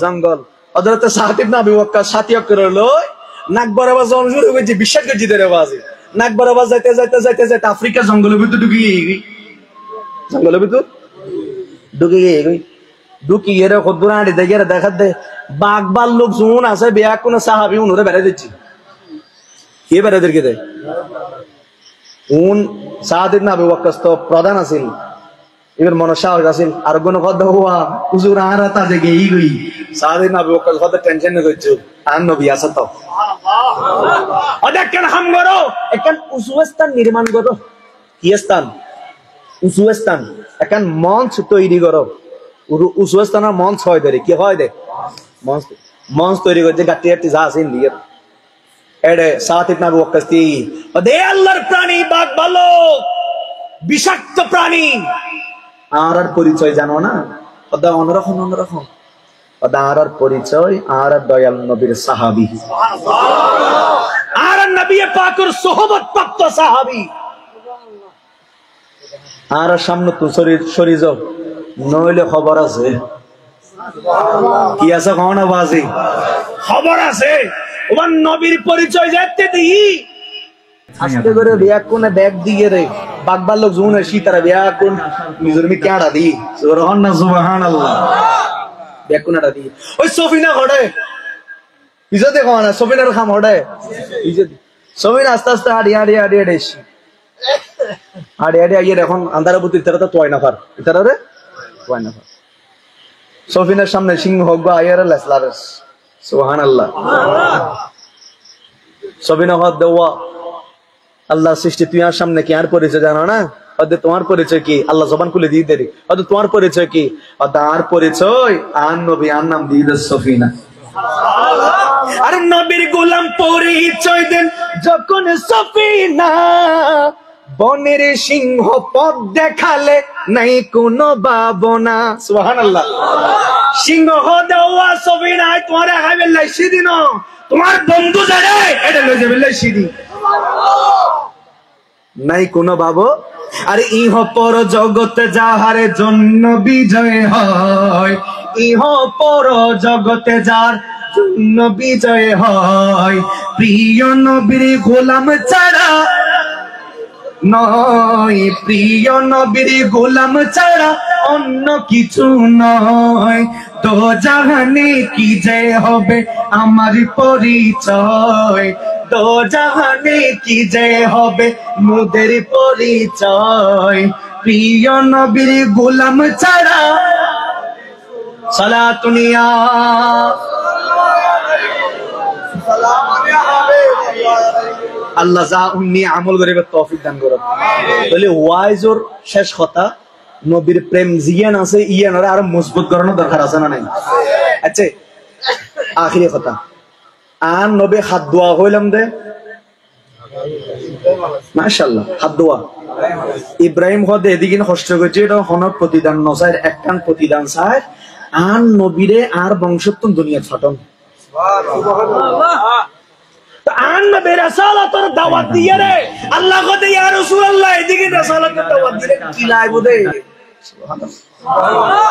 জঙ্গল হযরত সাদ ইবনে আবি ওয়াক্কাস সাথিয়া করে লই নাক বরাবর জন শুরু হয়েছে বিশ্বাস করছি রে বাজে নাক বরাবর যাইতে যাইতে যাইতে যাইতে আফ্রিকার জঙ্গলের ভিতর ঢুকে গই জঙ্গলের ভিতর ঢুকে গিয়ে খদ্দুর আড়ি দেখে দেখা দে বাঘ লোক জুন আছে বিয়া কোন সাহাবি উনরে বেড়ে দিচ্ছি কে বেড়ে দিকে দেয় উন সাদ ইবনে আবি ওয়াক্কাস তো প্রধান আছিল এবার মনে সাহস আছিল আর কোন কথা হওয়া হুজুর আর তা দেখে ই গই সাদ ইবনে আবি ওয়াক্কাস কথা টেনশন ন করছো আর নবী আছে তো অদেকন হাম করো একন উসুস্তান নির্মাণ করো কি স্থান উসুস্তান একন মঞ্চ তৈরি করো উসুস্তানের মঞ্চ হয় দে কি হয় দে মঞ্চ তৈরি করতে গাটি গাটি যা আছে নিয়ে এডে সাদ ইবনে আবি ওয়াক্কাস তি দে আল্লাহর প্রাণী বাঘ ভালো বিষাক্ত প্রাণী আর পরিচয় জানো না ওদা অন্যরকম ওদা আর পরিচয় আর দয়াল নবীর সাহাবী আর নবী পাকের সোহবত প্রাপ্ত সাহাবী আর সামনে তো শরীর নইলে খবর আছে কি আছে কোন বাজি খবর আছে ওমান নবীর পরিচয় যাইতে দিই আস্তে করে বিয়া কোন ব্যাগ দিয়ে রে বাগবার লোক জুন শীতারা বিয়া কোন নিজের মি কেডা দি সুবহানাল্লাহ ব্যাগ কোনটা দি ওই সফিনা ঘড়ে ইজতে কোন না সফিনার খাম ঘড়ে ইজতে সফিনা আস্তে আস্তে হাড়ি এসি আইয়ে এখন আন্ধারে বুতি তারা তো তোয় না পার তারা রে তোয় না পার সফিনার সামনে সিংহ হোক বা আইয়ার লেসলারস সুবহানাল্লাহ সফিনা হদ দেওয়া আল্লাহ সৃষ্টি তুই আর সামনে কি আর পরিচয় জানো না তোমার পরিচয় কি আল্লাহ জবান খুলে দিয়ে দেরি তোমার পরিচয় কি আর পরিচয় আর নবী আর নাম দিয়ে দে সফিনা আর নবীর গোলাম পরিচয় দেন যখন সফিনা বনের সিংহ পথ দেখালে নাই কোনো ভাবনা সুবহানাল্লাহ সিংহ দেওয়া সফিনা তোমার হাইবে লাইছি দিন তোমার বন্ধু যারে এটা লই যাবে লাইছি দিন নাই কোনো ভাবো আর ইহ পর জগতে যাহারে জন্য বিজয় হয় ইহ পর জগতে যার জন্য বিজয় হয় প্রিয় নবীর গোলাম ছাড়া নয় প্রিয় নবীর গোলাম ছাড়া অন্য কিছু নয় তো জাহানে কি যে হবে আমার পরিচয় তো জাহানে কি যে হবে মোদের পরিচয় প্রিয় নবীর গোলাম ছাড়া সালাতুনিয়া আল্লাহ যা উনি আমল করিবে তৌফিক দান করুন তাহলে ওয়াইজর শেষ কথা নবীর প্রেম জিয়ান আছে ইয়ানরে আর মজবুত করানো দরকার আছে না নাই আচ্ছা আখিরি কথা আর নবী হাত দোয়া হইলাম দে মাশাআল্লাহ হাত দোয়া ইব্রাহিম হদে এদিকে কষ্ট করছে এটা হনক প্রতিদান নসাইর একখান প্রতিদান চায় আর নবীরে আর বংশোত্তম দুনিয়া ছটন সুবহানাল্লাহ আর নবী রাসালাতের দাওয়াত দিয়ে রে আল্লাহ কইতে ইয়া রাসূলুল্লাহ এদিকে রাসালাতের দাওয়াত দিলে কি লাইব দে সুবহানাল্লাহ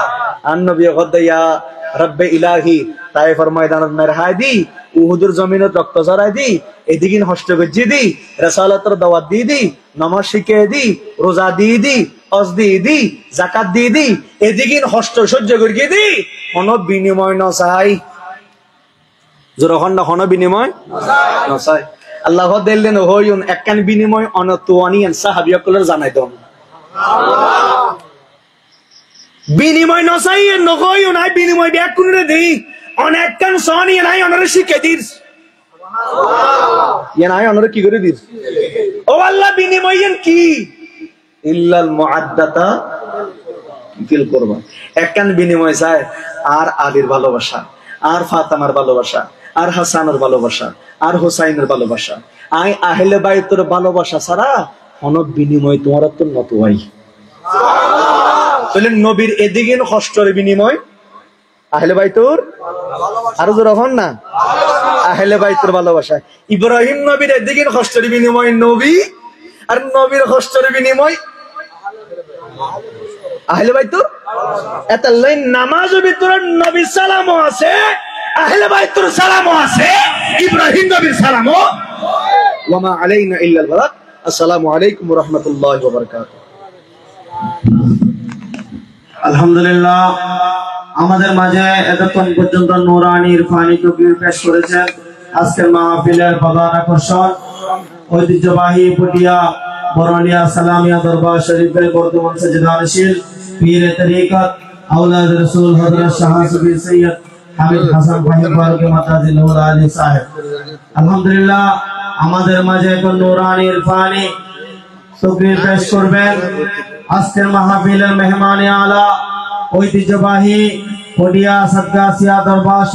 আর নবী কইতে ইয়া রব্বে ইলাহি তায়েফের ময়দানত মেরহাই দি উহুদের জমিনত রক্ত ঝরাই দি এদিকে কষ্ট করছি দি রাসালাতের দাওয়াত দি দি নামাজ শিখিয়ে দি রোজা দি হজ দি যাকাত দি এদিকে কষ্ট সহ্য করিয়ে দি কোনো বিনিময় না চাই যখন বিনিময় নসাই আল্লাহ দিলেন হইন একখান বিনিময় অনতুয়ানিয়ান সাহাবিয়াকুলের জানাই দেন বিনিময় নসাই নহইন আই বিনিময় ব্যাক করে দেই অনেকখান সনি নাই অনরে শিখে দিস সুবহানাল্লাহ ইয়া নাই অনরে কি করে দিস ও আল্লাহ বিনিময় কি ইল্লাল মুআদ্দাতা ফিল কুরবা। একখান বিনিময় চায় আর আলীর ভালোবাসা, আর ফাতেমার ভালোবাসা, আর হাসানের ভালোবাসা, আর হুসাইনের ভালোবাসা। আই আহলে বাইতের ভালোবাসা ছাড়া কোন বিনিময় তোমার তো নত হয়। তাহলে নবীর এদিকে কষ্টের বিনিময় আহলে বাইতুর, আরো জোর হন না, আহলে বাইতুর ভালোবাসা। ইব্রাহিম নবীর এদিকে কষ্টের বিনিময় নবী, আর নবীর কষ্টের বিনিময় আহলে বাইতুর। এতাল্লাই নামাজের ভিতরে নবীর সালামও আছে, আহলে বাইতুর সালামও আছে, ইব্রাহিম নবীর সালামও। ওয়া মা আলাইনা ইল্লাল বালাগ। আসসালামু আলাইকুম ওয়া রাহমাতুল্লাহি ওয়া বারাকাতুহু। আলহামদুলিল্লাহ, আমাদের মাঝে এতক্ষণ পর্যন্ত নুরানি ইরফানি তকবীর পেশ করেছেন। আজকের মাহফিলের প্রধান আকর্ষণ ঐতিহ্যবাহী পটিয়া বরনিয়া সালামিয়া দরবার শরীফের বর্তমান সজ্জিদানশীল পীর তরিকত আওলাদ রাসূল হযরত শাহ সুফি সৈয়দ হামিদ হাসান ফাহিম ফারুকী মাতাজিলুল আলী সাহেব। আলহামদুলিল্লাহ, আমাদের মাঝে এখন নুরানি ইরফানি তকবীর পেশ করবেন। আজকের মাহফিলের মেহমানে আলা ঐতিহ্যবাহী পটিয়া সাদগাছিয়া দরবার